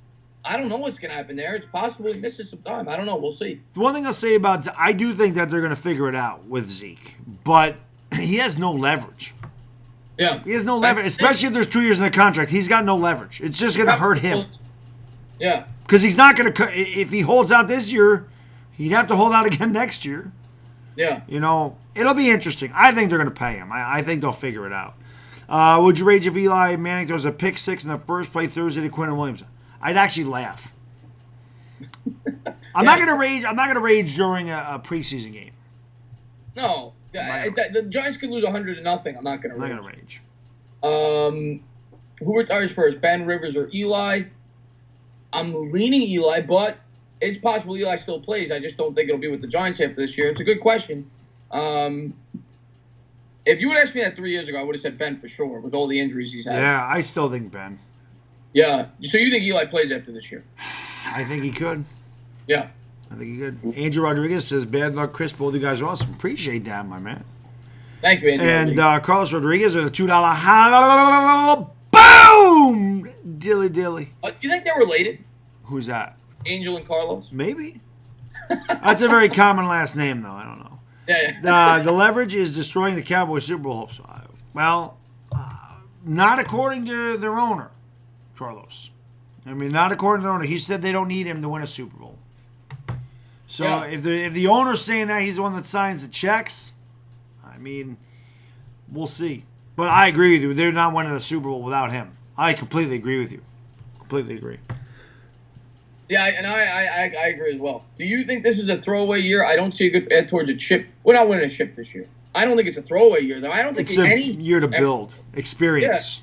I don't know what's going to happen there. It's possible he misses some time. I don't know. We'll see. The one thing I'll say about I do think that they're going to figure it out with Zeke, but he has no leverage. Yeah. He has no leverage, especially if there's 2 years in the contract. He's got no leverage. It's just going to hurt him. Yeah. Because he's not going to – if he holds out this year, he'd have to hold out again next year. Yeah. You know, it'll be interesting. I think they're going to pay him. I think they'll figure it out. Would you rage if Eli Manning throws a pick six in the first play Thursday to Quentin Williams? I'd actually laugh. I'm not going to rage. I'm not going to rage during a preseason game. No. The Giants could lose 100-0. I'm not going to rage. I'm not going to rage. Who retires first, Ben Rivers or Eli? I'm leaning Eli, but it's possible Eli still plays. I just don't think it'll be with the Giants after this year. It's a good question. If you would ask me that 3 years ago, I would have said Ben for sure, with all the injuries he's had. Yeah, I still think Ben. Yeah. So you think Eli plays after this year? I think he could. Yeah. I think he could. Andrew Rodriguez says, bad luck, Chris. Both you guys are awesome. Appreciate that, my man. Thank you, Andrew. And Carlos Rodriguez with a $2 boom! Dilly. You think they're related? Who's that? Angel and Carlos? Maybe. That's a very common last name, though. I don't know. Yeah. The leverage is destroying the Cowboys Super Bowl hopes. Well, not according to their owner, Carlos. I mean, not according to their owner. He said they don't need him to win a Super Bowl. So yeah. if the owner's saying that, he's the one that signs the checks, I mean, we'll see. But I agree with you. They're not winning a Super Bowl without him. I completely agree with you. Completely agree. Yeah, and I agree as well. Do you think this is a throwaway year? I don't see a good path towards a chip. We're not winning a chip this year. I don't think it's a throwaway year, though. I don't think it's a year to build experience.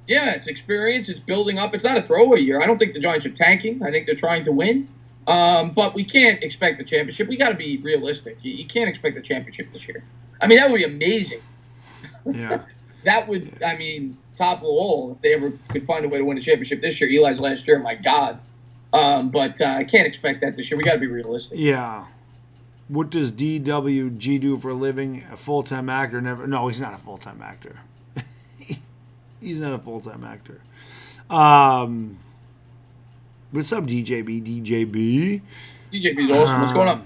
Yeah, it's experience. It's building up. It's not a throwaway year. I don't think the Giants are tanking. I think they're trying to win. But we can't expect the championship. We got to be realistic. You can't expect the championship this year. I mean, that would be amazing. Yeah. That would, I mean, topple all if they ever could find a way to win a championship this year. Eli's last year, my God. But I can't expect that this year. We got to be realistic. Yeah. What does DWG do for a living? A full-time actor? No, he's not a full-time actor. He's not a full-time actor. What's up, DJB? DJB's awesome. What's going on?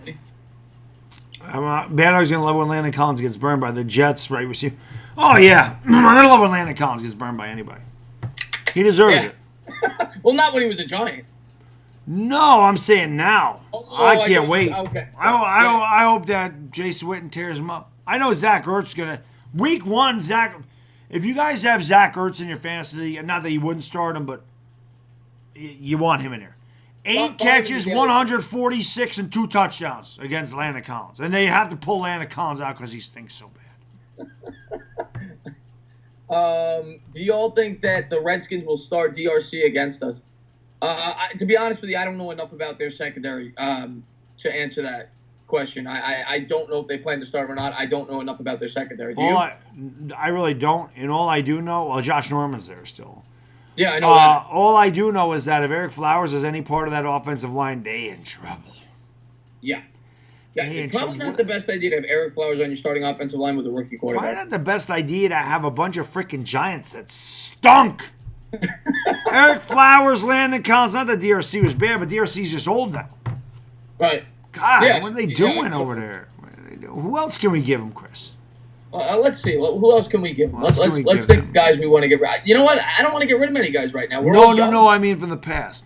Baddog's going to love when Landon Collins gets burned by the Jets, right? Oh, yeah. I'm going to love when Landon Collins gets burned by anybody. He deserves it. Well, not when he was a Giant. No, I'm saying now. I can't wait. Okay. I hope that Jason Witten tears him up. I know Zach Ertz going to. Week one, Zach. If you guys have Zach Ertz in your fantasy league, not that you wouldn't start him, but you want him in there. 8 catches, 146, and 2 touchdowns against Landon Collins. And they have to pull Landon Collins out because he stinks so bad. Do you all think that the Redskins will start DRC against us? To be honest with you, I don't know enough about their secondary to answer that question. I don't know if they plan to start or not. I don't know enough about their secondary. Do you? I really don't. And all I do know, well, Josh Norman's there still. Yeah, I know that. All I do know is that if Eric Flowers is any part of that offensive line, they in trouble. Yeah. It's probably not the best idea to have Eric Flowers on your starting offensive line with a rookie quarterback. Probably not the best idea to have a bunch of freaking Giants that stunk. Eric Flowers, Landon Collins, not that DRC was bad, but DRC's just old now. Right. God, what are they doing over there? Who else can we give them, Chris? Let's see. Who else can we give them? Let's think of guys we want to get rid of. You know what? I don't want to get rid of many guys right now. No. I mean from the past.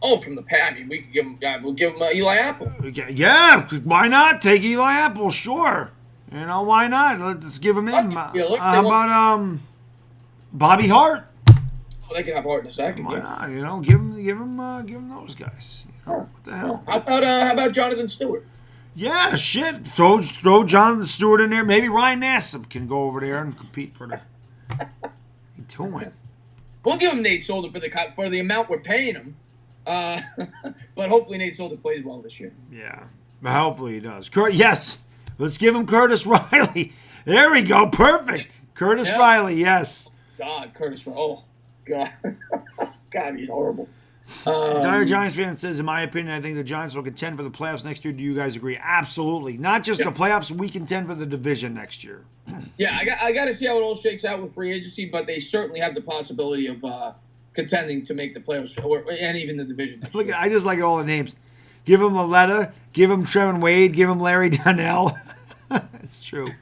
Oh, from the past. I mean, we could give him. We'll give him Eli Apple. Yeah, why not? Take Eli Apple, sure. You know, why not? Let's give him him. How about Bobby Hart? Oh, they can have heart in a second. Why Yeah. not? You know, give them those guys. You know, what the hell? How about Jonathan Stewart? Yeah, shit. Throw Jonathan Stewart in there. Maybe Ryan Nassib can go over there and compete for the. What are you doing? We'll give him Nate Solder for the amount we're paying him. But hopefully Nate Solder plays well this year. Yeah, but hopefully he does. Yes, let's give him Curtis Riley. There we go. Perfect. Curtis Riley. Yes. God, Curtis Riley. Oh, God. God, he's horrible. DieHardGiantsFan says, in my opinion, I think the Giants will contend for the playoffs next year. Do you guys agree? Absolutely. Not just the playoffs. We contend for the division next year. Yeah, I got to see how it all shakes out with free agency, but they certainly have the possibility of contending to make the playoffs and even the division. Look, I just like all the names. Give him Loletta. Give him Trevin Wade. Give him Larry Donnell. It's true.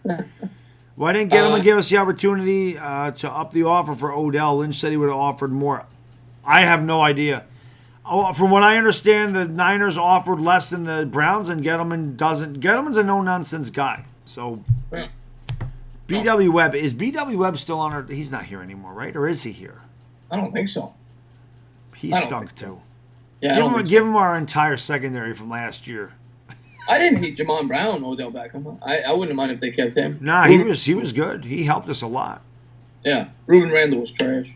Why didn't Gettleman give us the opportunity to up the offer for Odell? Lynch said he would have offered more. I have no idea. Oh, from what I understand, the Niners offered less than the Browns, and Gettleman doesn't. Gettleman's a no-nonsense guy. So, B.W. Webb. Is B.W. Webb still on? He's not here anymore, right? Or is he here? I don't think so. He stunk, too. Yeah, give him our entire secondary from last year. I didn't hate Jamon Brown, Odell Beckham. I wouldn't mind if they kept him. Nah, he was good. He helped us a lot. Yeah, Reuben Randall was trash.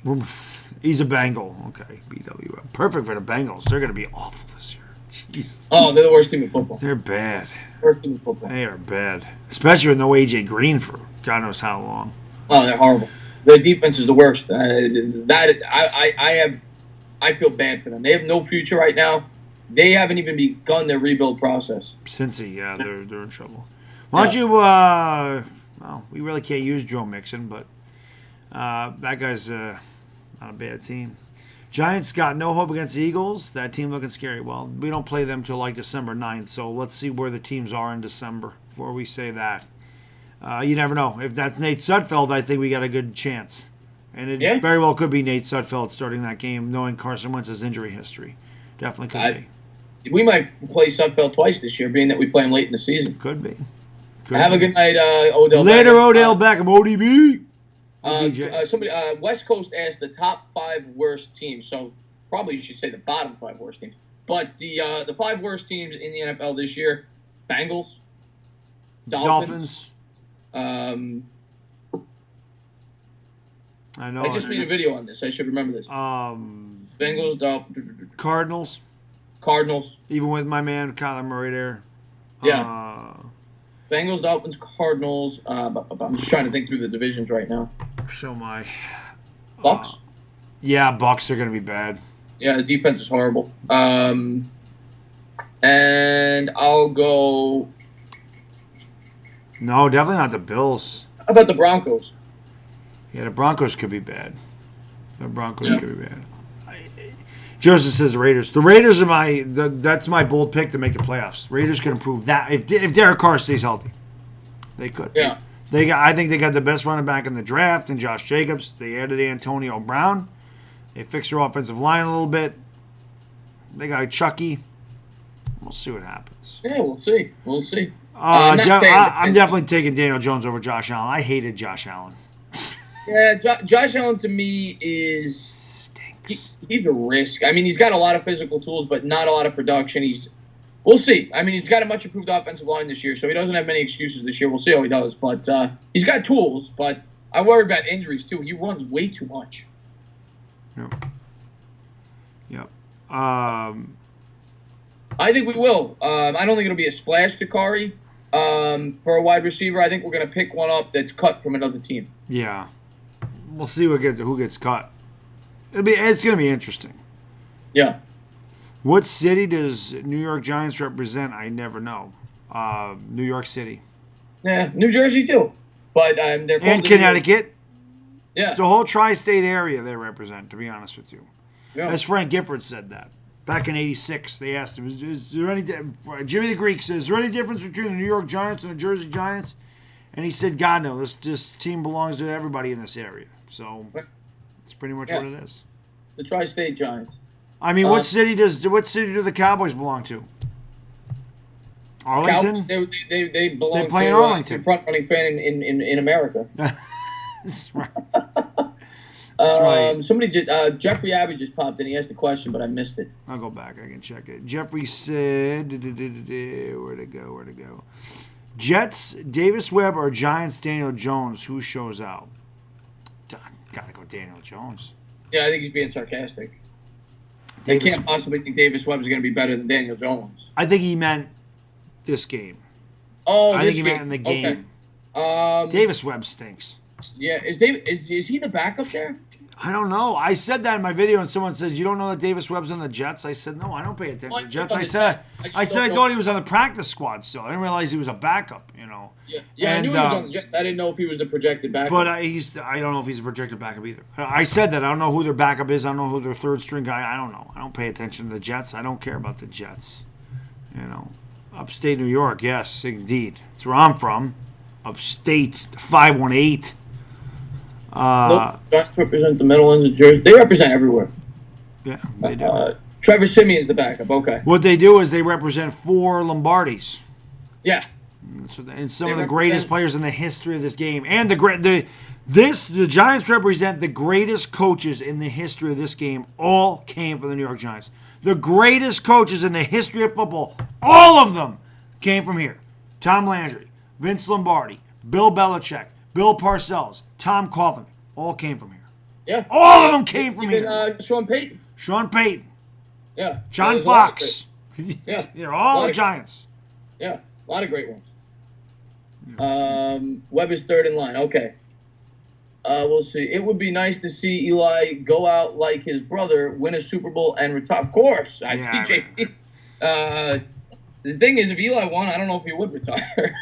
He's a Bengal. Okay, BW. Perfect for the Bengals. They're going to be awful this year. Jesus. Oh, they're the worst team in football. They're bad. Worst team in football. They are bad. Especially with no A.J. Green for God knows how long. Oh, they're horrible. Their defense is the worst. I feel bad for them. They have no future right now. They haven't even begun their rebuild process. Cincy, yeah, they're in trouble. Why don't you, well, we really can't use Joe Mixon, but that guy's not a bad team. Giants got no hope against the Eagles. That team looking scary. Well, we don't play them till like December 9th, so let's see where the teams are in December before we say that. You never know. If that's Nate Sudfeld, I think we got a good chance. And it very well could be Nate Sudfeld starting that game, knowing Carson Wentz's injury history. Definitely could be. We might play Sudfeld twice this year, being that we play him late in the season. Could be. Have a good night, Odell. Later, Odell Beckham, ODB. Somebody, West Coast asked the top 5 worst teams, so probably you should say the bottom 5 worst teams. But the 5 worst teams in the NFL this year: Bengals, Dolphins. I know. I just made a video on this. I should remember this. Bengals, Dolphins, Cardinals. Even with my man Kyler Murray there. Yeah. Bengals, Dolphins, Cardinals. I'm just trying to think through the divisions right now. So my Bucks. Yeah, Bucks are going to be bad. Yeah, the defense is horrible. And I'll go. No, definitely not the Bills. How about the Broncos? Yeah, the Broncos could be bad. Could be bad. Joseph says the Raiders. The Raiders are that's my bold pick to make the playoffs. Raiders can improve that if Derek Carr stays healthy. They could. Yeah. I think they got the best running back in the draft in Josh Jacobs. They added Antonio Brown. They fixed their offensive line a little bit. They got Chucky. We'll see what happens. Yeah, we'll see. I'm definitely taking Daniel Jones over Josh Allen. I hated Josh Allen. Yeah, Josh Allen to me is stinks. He's a risk. I mean, he's got a lot of physical tools, but not a lot of production. We'll see. I mean, he's got a much improved offensive line this year, so he doesn't have many excuses this year. We'll see how he does, but he's got tools. But I worry about injuries too. He runs way too much. Yep. I think we will. I don't think it'll be a splash Kakari for a wide receiver. I think we're going to pick one up that's cut from another team. Yeah. We'll see who gets cut. It's going to be interesting. Yeah. What city does New York Giants represent? I never know. New York City. Yeah, New Jersey too. But they're called and Connecticut. Yeah. The whole tri-state area they represent, to be honest with you. Yeah. As Frank Gifford said that. Back in '86, they asked him, is there any Jimmy the Greek says, is there any difference between the New York Giants and the Jersey Giants? And he said, God, no, this team belongs to everybody in this area. So that's pretty much what it is. The tri-state Giants. I mean, what city do the Cowboys belong to? Arlington? They belong they play to in Arlington. front-running fan in America. That's right. That's right. Somebody just Jeffrey Abbey just popped in. He asked a question, but I missed it. I'll go back. I can check it. Jeffrey said, where'd it go? Jets, Davis Webb, or Giants, Daniel Jones? Who shows out? Gotta go Daniel Jones. Yeah, I think he's being sarcastic. They can't possibly think Davis Webb is going to be better than Daniel Jones. I think he meant this game. Oh, I think he meant in the game. Okay. Davis Webb stinks. Yeah, is he the backup there? I don't know. I said that in my video, and someone says, "You don't know that Davis Webb's on the Jets?" I said, "No, I don't pay attention to the Jets." I said I thought he was on the practice squad still. I didn't realize he was a backup. Yeah, I knew he was on the Jets. I didn't know if he was the projected backup. But I don't know if he's a projected backup either. I said that. I don't know who their backup is. I don't know who their third string guy. I don't know. I don't pay attention to the Jets. I don't care about the Jets. Upstate New York, yes, indeed. That's where I'm from. Upstate, 518. Giants represent the Meadowlands of Jersey. They represent everywhere. Yeah, they do. Trevor Simeon's the backup. Okay. What they do is they represent 4 Lombardis. Yeah. And some of the greatest players in the history of this game, and the Giants represent the greatest coaches in the history of this game. All came from the New York Giants. The greatest coaches in the history of football, all of them came from here. Tom Landry, Vince Lombardi, Bill Belichick, Bill Parcells, Tom Coughlin, all came from here. Yeah. All of them came from here. Sean Payton. Sean Payton. Yeah. John Fox. Yeah. They're all Giants. Yeah. A lot of great ones. Webb is third in line. Okay. We'll see. It would be nice to see Eli go out like his brother, win a Super Bowl, and retire. Of course. The thing is, if Eli won, I don't know if he would retire.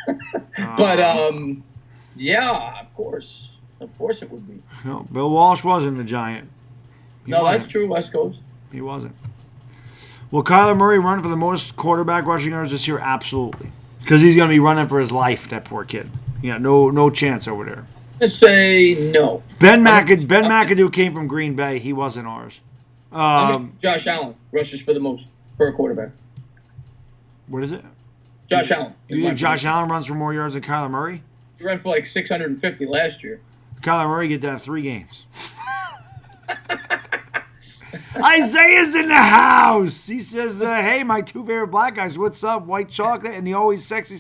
But, yeah, of course. Of course it would be. No, Bill Walsh wasn't a Giant. That's true, West Coast. He wasn't. Will Kyler Murray run for the most quarterback rushing yards this year? Absolutely. Because he's going to be running for his life, that poor kid. Yeah, no chance over there. Let's say no. Ben McAdoo came from Green Bay. He wasn't ours. Josh Allen rushes for the most per a quarterback. What is it? Josh Allen. You think Josh Allen runs for more yards than Kyler Murray? He ran for like 650 last year. Kyler Murray get that 3 games. Isaiah's in the house. He says, hey, my 2 favorite black guys, what's up? White chocolate and the always sexy.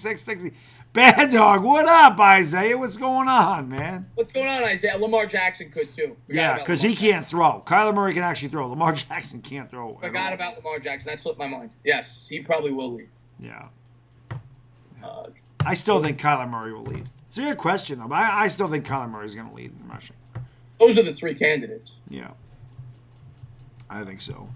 Baddog, what up, Isaiah? What's going on, man? What's going on, Isaiah? Lamar Jackson could, too. Yeah, because he can't throw. Kyler Murray can actually throw. Lamar Jackson can't throw. Forgot about Lamar Jackson. That slipped my mind. Yes, he probably will lead. Yeah. I still think Kyler Murray will lead. It's a good question, though. But I still think Kyler Murray is going to lead in rushing. Those are the 3 candidates. Yeah. I think so.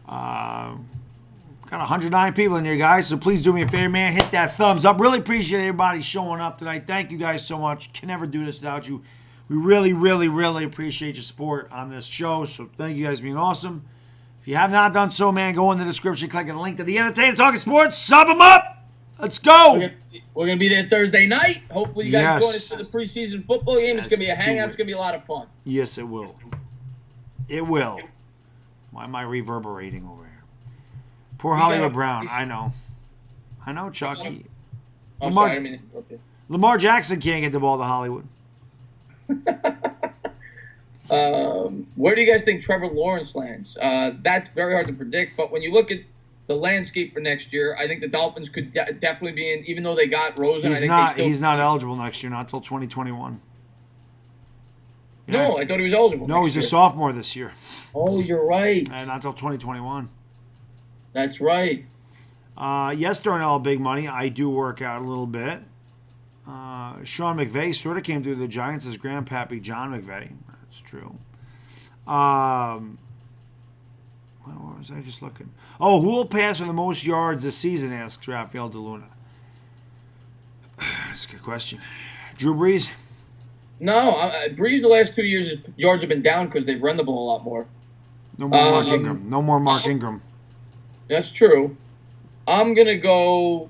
Got 109 people in here, guys, so please do me a favor, man. Hit that thumbs up. Really appreciate everybody showing up tonight. Thank you guys so much. Can never do this without you. We really, really, really appreciate your support on this show, so thank you guys for being awesome. If you have not done so, man, go in the description, click on the link to the Entertainah Talking Sports, sub them up. Let's go. We're going to be there Thursday night. Hopefully you guys join us for the preseason football game. It's going to be a hangout. It's going to be a lot of fun. Yes, it will. It will. Why am I reverberating over here? Poor Hollywood Brown. I know, Chucky. Sorry, I didn't mean to interrupt you. Lamar Jackson can't get the ball to Hollywood. Where do you guys think Trevor Lawrence lands? That's very hard to predict, but when you look at the landscape for next year, I think the Dolphins could definitely be in, even though they got Rosen. He's not eligible next year, not until 2021. Yeah. No, I thought he was eligible. No, he's a sophomore this year. Oh, you're right. And not until 2021. That's right. Yes, Darnell, big money. I do work out a little bit. Sean McVay sort of came through the Giants as grandpappy John McVay. That's true. What was I just looking? Oh, who will pass for the most yards this season, asks Rafael DeLuna. That's a good question. Drew Brees? No, Brees the last 2 years, his yards have been down because they've run the ball a lot more. No more Mark Ingram. No more Mark Ingram. That's true. I'm going to go...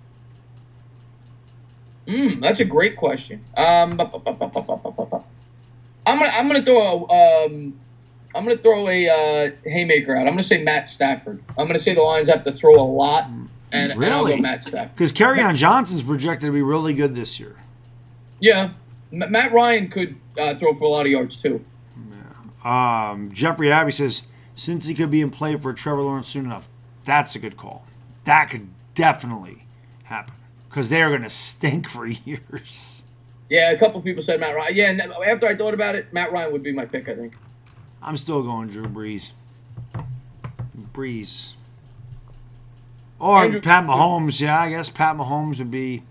that's a great question. I'm gonna throw a haymaker out. I'm gonna say Matt Stafford. I'm gonna say the Lions have to throw a lot, and I'll go Matt Stafford. Because Kerryon Johnson's projected to be really good this year. Yeah, Matt Ryan could throw for a lot of yards too. Jeffrey Abbey says, since he could be in play for Trevor Lawrence soon enough, that's a good call. That could definitely happen because they are going to stink for years. Yeah, a couple people said Matt Ryan. Yeah, and after I thought about it, Matt Ryan would be my pick, I think. I'm still going Drew Brees. Brees. Or Andrew, Pat Mahomes. Yeah, I guess Pat Mahomes would be,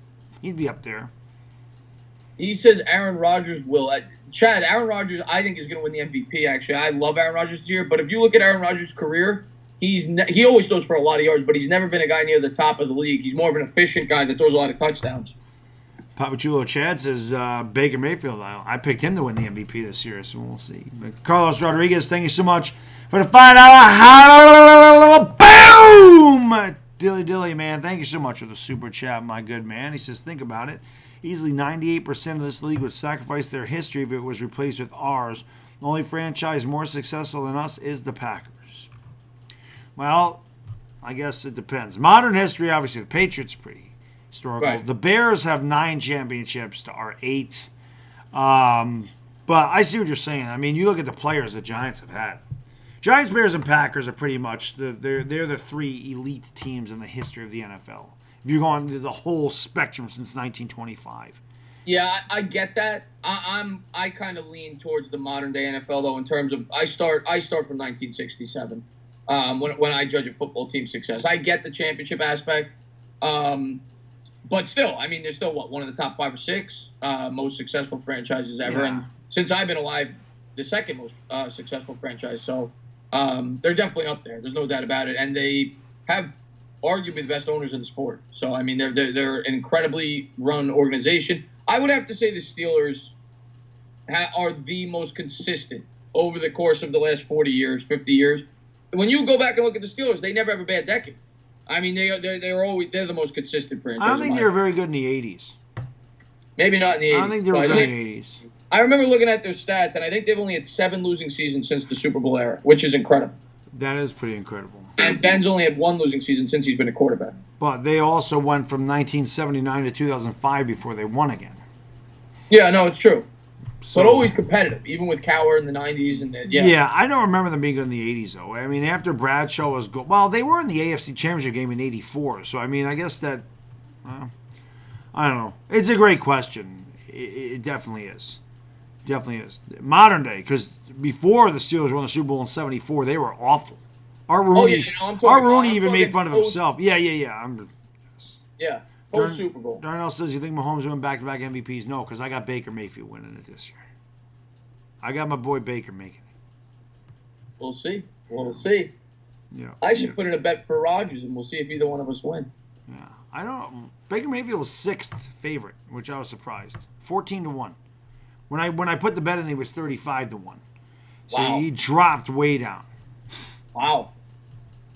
he'd be up there. He says Aaron Rodgers will. Chad, Aaron Rodgers, I think, is going to win the MVP, actually. I love Aaron Rodgers this year, but if you look at Aaron Rodgers' career, he always throws for a lot of yards, but he's never been a guy near the top of the league. He's more of an efficient guy that throws a lot of touchdowns. Papachulo Chad says Baker Mayfield. I picked him to win the MVP this year, so we'll see. But Carlos Rodriguez, thank you so much for the $5. Boom! Dilly, man, thank you so much for the super chat, my good man. He says, think about it. Easily 98% of this league would sacrifice their history if it was replaced with ours. The only franchise more successful than us is the Packers. Well, I guess it depends. Modern history, obviously, the Patriots are pretty historical. Right. The Bears have 9 championships to our 8. But I see what you're saying. I mean, you look at the players the Giants have had. Giants, Bears, and Packers are pretty much they're the 3 elite teams in the history of the NFL. If you're going to the whole spectrum since 1925. Yeah, I get that. I kind of lean towards the modern day NFL though in terms of I start from 1967 when I judge a football team's success. I get the championship aspect, but still, I mean, they're still one of the top 5 or 6 most successful franchises ever, Yeah. and since I've been alive, the second most successful franchise. So they're definitely up there. There's no doubt about it, and they have arguably the best owners in the sport. So, I mean, they're an incredibly run organization. I would have to say the Steelers are the most consistent over the course of the last 40 years, 50 years. When you go back and look at the Steelers, they never have a bad decade. I mean, they're the most consistent franchise. I don't think they were very good in the 80s. Maybe not in the 80s. I don't think they were good in the 80s. I remember looking at their stats, and I think they've only had 7 losing seasons since the Super Bowl era, which is incredible. That is pretty incredible. And Ben's only had 1 losing season since he's been a quarterback. But they also went from 1979 to 2005 before they won again. Yeah, no, it's true. So, But always competitive, even with Cowher in the 90s. Yeah, I don't remember them being good in the 80s, though. I mean, after Bradshaw was good. Well, they were in the AFC Championship game in 84. So, I mean, I guess that, I don't know. It's a great question. It definitely is. Definitely is. Modern day, because before the Steelers won the Super Bowl in 74, they were awful. Our Rooney even made fun of himself. Yeah. Yeah, post Super Bowl. Darnell says, you think Mahomes win back-to-back MVPs? No, because I got Baker Mayfield winning it this year. I got my boy Baker making it. We'll see. Yeah. I should put in a bet for Rodgers, and we'll see if either one of us win. Yeah. I don't. Baker Mayfield was 6th favorite, which I was surprised. 14-1. When I put the bet in, he was 35-1. So Wow. he dropped way down. Wow.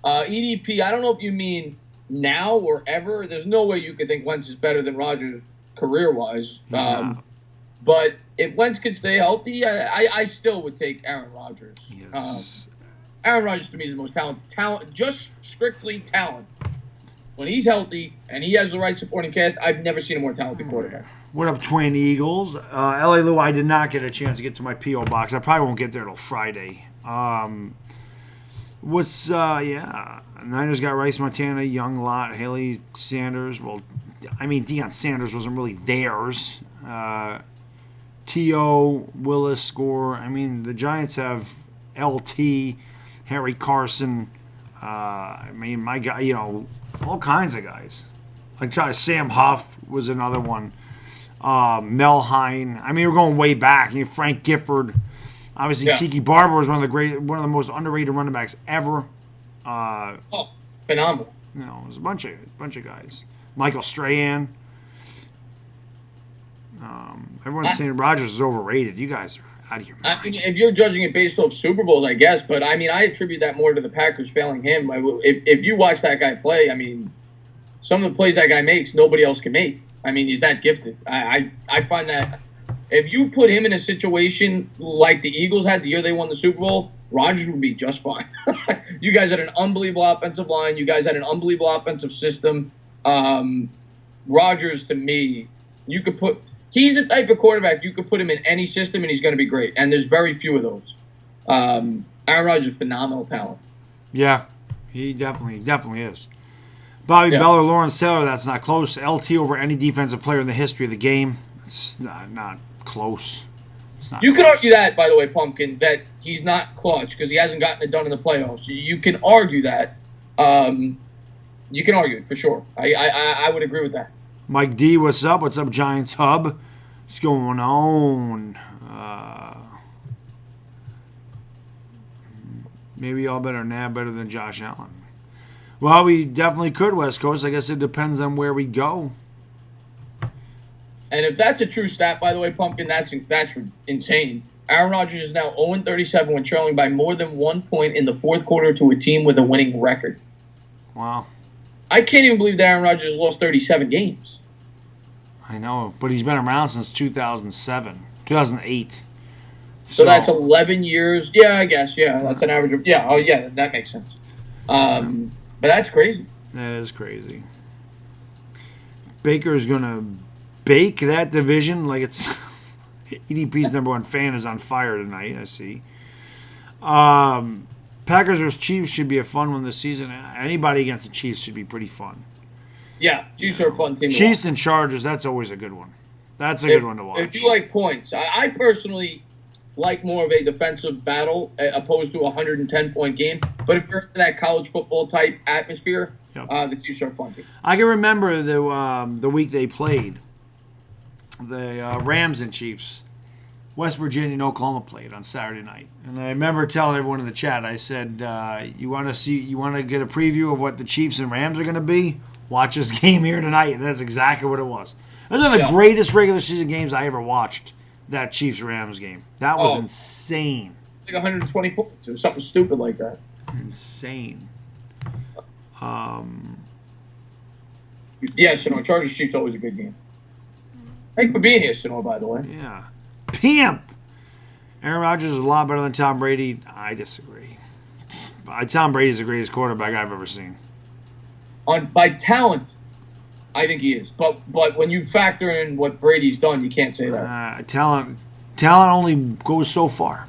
EDP, I don't know if you mean now or ever. There's no way you could think Wentz is better than Rodgers career-wise. But if Wentz could stay healthy, I still would take Aaron Rodgers. Yes. Aaron Rodgers to me is the most talent, just strictly talent. When he's healthy and he has the right supporting cast, I've never seen a more talented quarterback. What up, Twin Eagles? L.A. Lou, I did not get a chance to get to my P.O. box. I probably won't get there till Friday. Niners got Rice, Montana, Young, Lott, Haley, Sanders. Well, I mean, Deion Sanders wasn't really theirs. T.O., Willis, Gore. I mean, the Giants have L.T., Harry Carson. I mean, my guy, all kinds of guys. Like Sam Huff was another one. Mel Hine. I mean, we're going way back. Frank Gifford. Obviously, Yeah. Tiki Barber was one of the most underrated running backs ever. Phenomenal. There's a bunch of guys. Michael Strahan. Everyone's saying Rodgers is overrated. You guys are out of your mind. I mean, if you're judging it based off Super Bowls, I guess, but I mean, I attribute that more to the Packers failing him. If you watch that guy play, I mean, some of the plays that guy makes, nobody else can make. I mean, he's that gifted. I find that if you put him in a situation like the Eagles had the year they won the Super Bowl, Rodgers would be just fine. You guys had an unbelievable offensive line. You guys had an unbelievable offensive system. Rodgers, to me, he's the type of quarterback you could put him in any system and he's going to be great. And there's very few of those. Aaron Rodgers is phenomenal talent. Yeah, he definitely is. Bobby Bell or Lawrence Taylor, that's not close. LT over any defensive player in the history of the game. It's not close. It's not You close. could argue that, by the way, Pumpkin, that he's not clutch because he hasn't gotten it done in the playoffs. You can argue that. You can argue it for sure. I would agree with that. Mike D, what's up? What's up, Giants Hub? What's going on? Maybe y'all better better than Josh Allen. Well, we definitely could, West Coast. I guess it depends on where we go. And if that's a true stat, by the way, Pumpkin, that's insane. Aaron Rodgers is now 0-37 when trailing by more than 1 point in the fourth quarter to a team with a winning record. Wow. I can't even believe that Aaron Rodgers has lost 37 games. I know, but he's been around since 2008. So that's 11 years. Yeah, I guess. Yeah, that's an average of. Yeah, oh yeah, that makes sense. But that's crazy. That is crazy. Baker is going to bake that division like it's EDP's #1 fan is on fire tonight, I see. Packers vs. Chiefs should be a fun one this season. Anybody against the Chiefs should be pretty fun. Yeah, Chiefs are a fun team. Chiefs and Chargers, that's always a good one. That's a good one to watch. If you like points, I personally like more of a defensive battle opposed to a 110-point game. But if you're into that college football type atmosphere, the Chiefs are a fun team. I can remember the week they played, the Rams and Chiefs. West Virginia and Oklahoma played on Saturday night, and I remember telling everyone in the chat. I said, "You want to get a preview of what the Chiefs and Rams are going to be? Watch this game here tonight." And that's exactly what it was. Those are the greatest regular season games I ever watched. That Chiefs-Rams game. That was insane. Like 120 points or something stupid like that. Insane. Yeah, Sonor. Chargers-Chiefs always a good game. Thanks for being here, Sonor, by the way. Yeah. Pimp! Aaron Rodgers is a lot better than Tom Brady. I disagree. Tom Brady's the greatest quarterback I've ever seen. By talent, I think he is. But when you factor in what Brady's done, you can't say that. Talent only goes so far.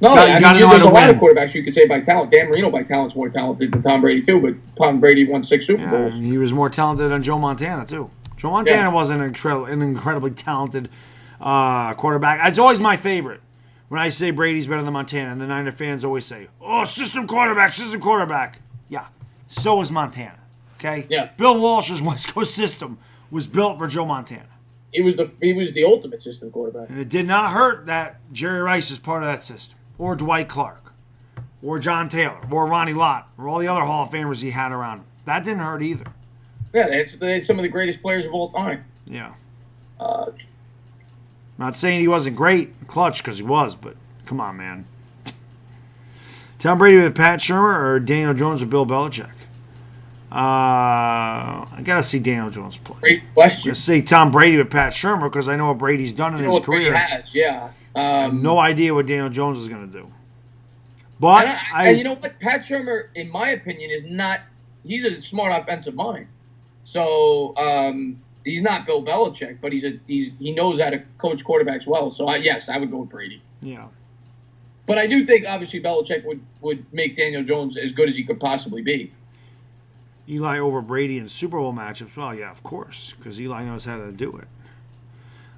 No, there's a lot of quarterbacks you could say by talent. Dan Marino by talent's more talented than Tom Brady too, but Tom Brady won 6 Super Bowls. He was more talented than Joe Montana too. Joe Montana wasn't an incredibly talented quarterback. It's always my favorite when I say Brady's better than Montana, and the Niner fans always say, "Oh, system quarterback." Yeah, so is Montana. Okay. Yeah. Bill Walsh's West Coast system was built for Joe Montana. He was the ultimate system quarterback. And it did not hurt that Jerry Rice is part of that system, or Dwight Clark, or John Taylor, or Ronnie Lott, or all the other Hall of Famers he had around him. That didn't hurt either. Yeah, they had some of the greatest players of all time. Yeah. Not saying he wasn't great, clutch, because he was, but come on, man. Tom Brady with Pat Shurmur or Daniel Jones with Bill Belichick? I got to see Daniel Jones play. Great question. I'm going to say Tom Brady with Pat Shurmur because I know what Brady's done in his career. Brady has, yeah. I have no idea what Daniel Jones is going to do. But and you know what? Pat Shurmur, in my opinion, is not – he's a smart offensive mind. So he's not Bill Belichick, but he knows how to coach quarterbacks well. So, yes, I would go with Brady. Yeah. But I do think, obviously, Belichick would make Daniel Jones as good as he could possibly be. Eli over Brady in Super Bowl matchups? Well, yeah, of course, because Eli knows how to do it.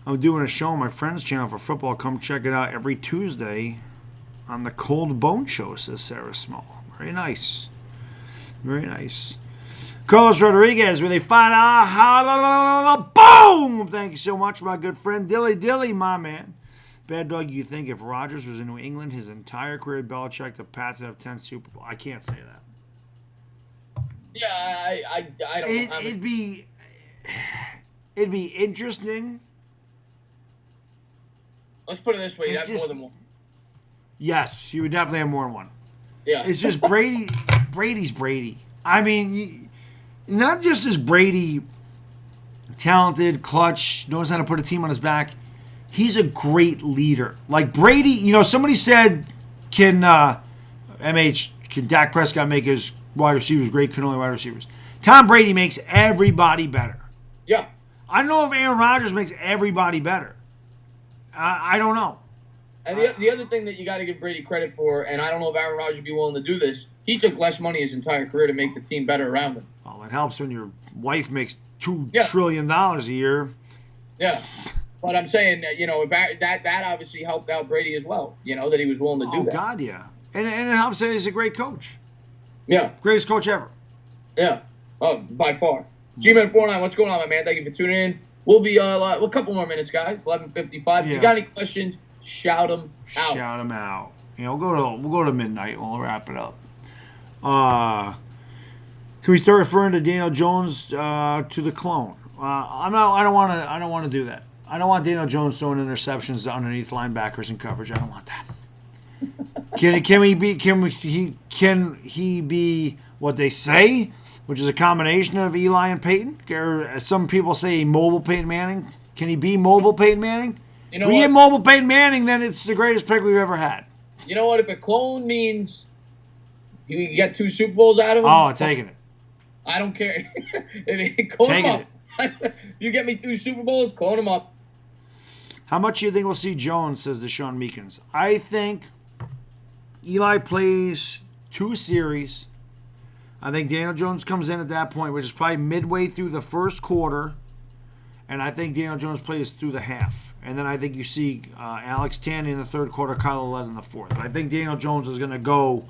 I'm doing a show on my friend's channel for football. Come check it out every Tuesday on the Cold Bone Show, says Sarah Small. Very nice. Very nice. Carlos Rodriguez with a final boom! Thank you so much, my good friend. Dilly, my man. Baddog, you think if Rodgers was in New England his entire career, Belichick, the Pats would have 10 Super Bowl? I can't say that. Yeah, I don't know. It'd be interesting. Let's put it this way: you'd have more than one. Yes, you would definitely have more than one. Yeah, it's just Brady. Brady's Brady. I mean, not just is Brady talented, clutch, knows how to put a team on his back. He's a great leader. Like Brady, somebody said, can Dak Prescott make his wide receivers great? Can only wide receivers. Tom Brady makes everybody better. Yeah. I don't know if Aaron Rodgers makes everybody better. I don't know. And the other thing that you got to give Brady credit for, and I don't know if Aaron Rodgers would be willing to do this, he took less money his entire career to make the team better around him. Well, it helps when your wife makes $2 trillion a year. Yeah. But I'm saying that, that obviously helped out Brady as well, that he was willing to do that. Oh, God, yeah. And it helps that he's a great coach. Yeah. Greatest coach ever. Yeah. Oh, by far. G-Man49, what's going on, my man? Thank you for tuning in. We'll be a couple more minutes, guys. 11:55. Yeah. If you got any questions, shout them out. Shout them out. We'll go to midnight. We'll wrap it up. Can we start referring to Daniel Jones to the clone? I don't want to do that. I don't want Daniel Jones throwing interceptions underneath linebackers in coverage. I don't want that. Can he be what they say, which is a combination of Eli and Peyton? Or as some people say, mobile Peyton Manning. Can he be mobile Peyton Manning? If we get mobile Peyton Manning, then it's the greatest pick we've ever had. You know what? If a clone means you can get 2 Super Bowls out of him, I'm taking it. I don't care. Clone him up. You get me 2 Super Bowls, clone him up. How much do you think we'll see Jones, says Deshaun Meekins? I think Eli plays 2 series. I think Daniel Jones comes in at that point, which is probably midway through the first quarter. And I think Daniel Jones plays through the half. And then I think you see Alex Tanny in the third quarter, Kyler Lett in the fourth. But I think Daniel Jones is going to go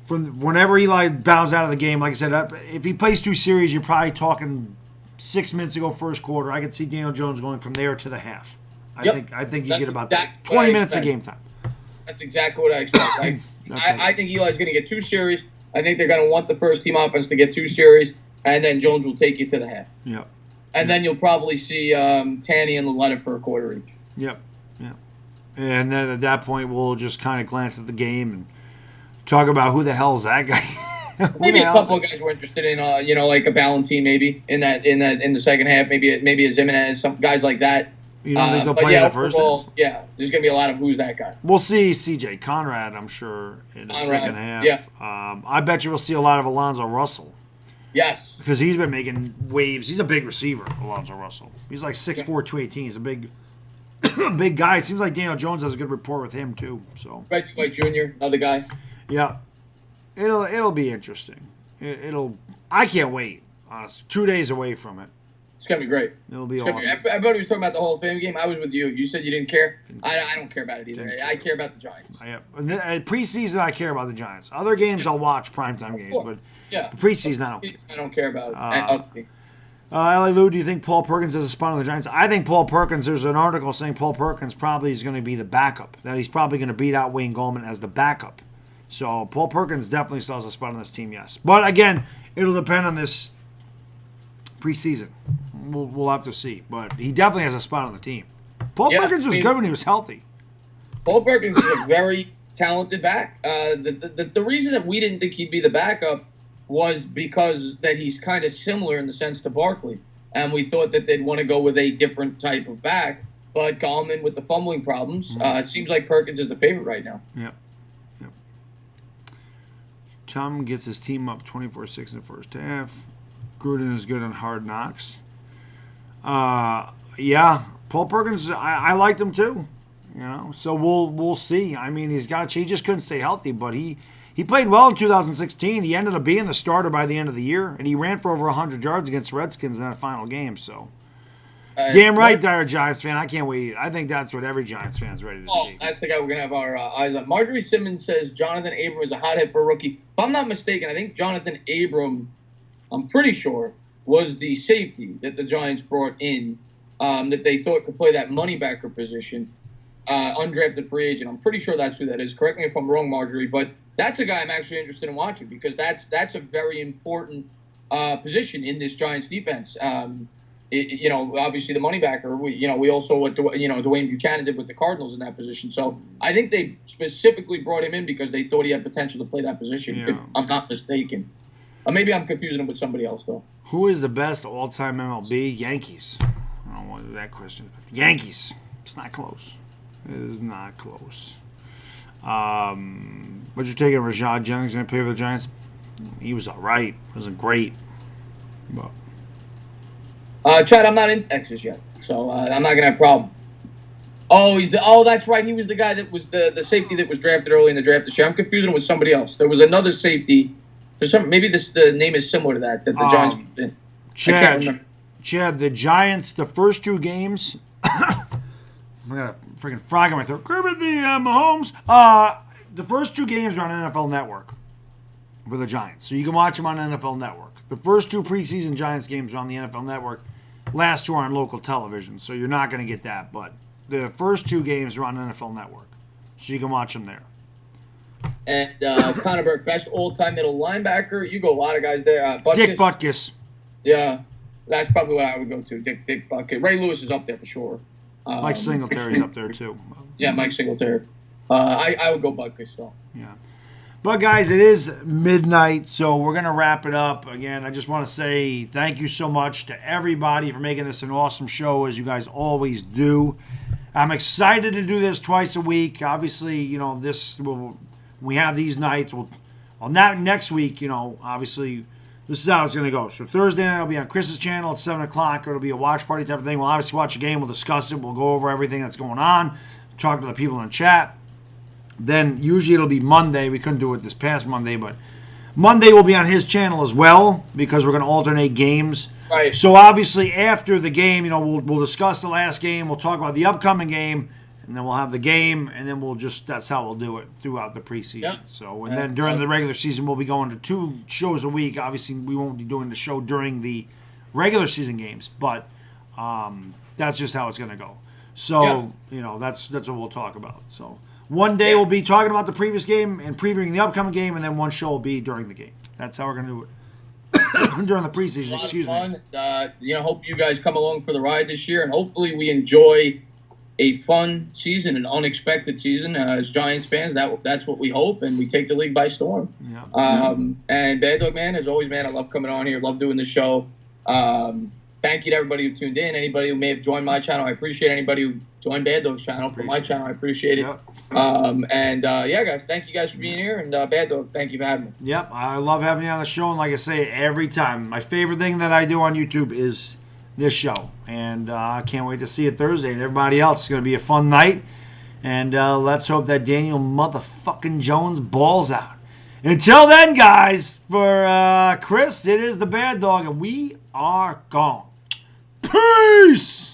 from whenever Eli bows out of the game. Like I said, if he plays 2 series, you're probably talking 6 minutes to go first quarter. I could see Daniel Jones going from there to the half. I think you get about 20 minutes of game time. That's exactly what I expect. I think Eli's going to get 2 series. I think they're going to want the first team offense to get 2 series, and then Jones will take you to the half. Yep. And then you'll probably see Tanny and Lilley for a quarter each. Yep. And then at that point, we'll just kind of glance at the game and talk about who the hell is that guy. Maybe a couple of guys were interested in, like a Ballantine maybe in the second half. Maybe a Zimenez, some guys like that. You don't think they'll play in the first half? Yeah, there's going to be a lot of who's that guy. We'll see C.J. Conrad, I'm sure, in the second half. Yeah. I bet you we'll see a lot of Alonzo Russell. Yes. Because he's been making waves. He's a big receiver, Alonzo Russell. He's like 6'4", 218. He's a big big guy. It seems like Daniel Jones has a good rapport with him, too. So. Reggie White Jr., another guy. Yeah. It'll be interesting. I can't wait, honestly. 2 days away from it. It's going to be great. It'll be awesome. Everybody was talking about the Hall of Fame game. I was with you. You said you didn't care. I don't care about it either. I care about the Giants. Preseason, I care about the Giants. Other games, I'll watch primetime games. But preseason, I don't care about it. L.A. Lou, do you think Paul Perkins has a spot on the Giants? I think Paul Perkins, there's an article saying Paul Perkins probably is going to be the backup. That he's probably going to beat out Wayne Gallman as the backup. So Paul Perkins definitely still has a spot on this team, yes. But again, it'll depend on this preseason. We'll have to see. But he definitely has a spot on the team. Paul Perkins was good when he was healthy. Paul Perkins is a very talented back. The reason that we didn't think he'd be the backup was because that he's kind of similar in the sense to Barkley. And we thought that they'd want to go with a different type of back. But Gallman with the fumbling problems, it seems like Perkins is the favorite right now. Yep. Tom gets his team up 24-6 in the first half. Gruden is good on Hard Knocks. Paul Perkins, I liked him too. So we'll see. I mean, he just couldn't stay healthy, but he played well in 2016. He ended up being the starter by the end of the year, and he ran for over 100 yards against the Redskins in that final game. So, damn right, Dire Giants fan. I can't wait. I think that's what every Giants fan is ready to see. That's the guy we're gonna have our eyes on. Marjorie Simmons says Jonathan Abram is a hothead for a rookie. If I'm not mistaken, I think Jonathan Abram, I'm pretty sure, was the safety that the Giants brought in that they thought could play that money backer position, undrafted free agent. I'm pretty sure that's who that is. Correct me if I'm wrong, Marjorie, but that's a guy I'm actually interested in watching because that's a very important position in this Giants defense. Obviously the money backer. We also what Dwayne Buchanan did with the Cardinals in that position. So I think they specifically brought him in because they thought he had potential to play that position. Yeah. If I'm not mistaken. Maybe I'm confusing him with somebody else though. Who is the best all-time MLB? Yankees. I don't want that question. Yankees. It's not close. It is not close. What you taking? Rashad Jennings going to play for the Giants? He was all right. Wasn't great. But Chad, I'm not in Texas yet, so I'm not going to have a problem. Oh, oh, that's right. He was the guy that was the safety that was drafted early in the draft this year. I'm confusing him with somebody else. There was another safety for some. Maybe the name is similar to that the Giants did. I can't remember. Chad, the Giants, the first 2 games. I got a freaking frog in my throat. Kermit the Mahomes. The first 2 games are on NFL Network for the Giants, so you can watch them on NFL Network. The first 2 preseason Giants games are on the NFL Network. Last 2 are on local television, so you're not going to get that. But the first 2 games are on NFL Network, so you can watch them there. And Connor Burke, best all-time middle linebacker. You go a lot of guys there. Butkus. Dick Butkus. Yeah, that's probably what I would go to. Dick Butkus. Ray Lewis is up there for sure. Mike Singletary's up there too. Yeah, Mike Singletary. I would go Butkus though. Yeah. But guys, it is midnight, so we're going to wrap it up. Again, I just want to say thank you so much to everybody for making this an awesome show, as you guys always do. I'm excited to do this twice a week. Obviously, you know, we have these nights. Next week, you know, obviously, this is how it's going to go. So Thursday night, it'll be on Chris's channel at 7 o'clock. It'll be a watch party type of thing. We'll obviously watch a game. We'll discuss it. We'll go over everything that's going on. Talk to the people in chat. Then usually it'll be Monday. We couldn't do it this past Monday, but Monday will be on his channel as well because we're going to alternate games. Right. So obviously after the game, you know, we'll discuss the last game. We'll talk about the upcoming game, and then we'll have the game, and then that's how we'll do it throughout the preseason. Yep. So, and then during the regular season, we'll be going to 2 shows a week. Obviously, we won't be doing the show during the regular season games, but that's just how it's going to go. So, you know, that's what we'll talk about. So, one day we'll be talking about the previous game and previewing the upcoming game, and then one show will be during the game. That's how we're going to do it during the preseason. Excuse me. You know, hope you guys come along for the ride this year, and hopefully we enjoy a fun season, an unexpected season as Giants fans. That's what we hope, and we take the league by storm. Yeah. And Baddog, man, as always, man, I love coming on here, love doing the show. Thank you to everybody who tuned in. Anybody who may have joined my channel, I appreciate anybody who joined Baddog's channel. For my channel, I appreciate it. Yep. Yeah, guys, thank you guys for being here. And Baddog, thank you for having me. Yep, I love having you on the show. And like I say every time, my favorite thing that I do on YouTube is this show. And I can't wait to see it Thursday. And everybody else, it's going to be a fun night. And let's hope that Daniel motherfucking Jones balls out. Until then, guys, for Chris, it is the Baddog, and we are gone. Peace!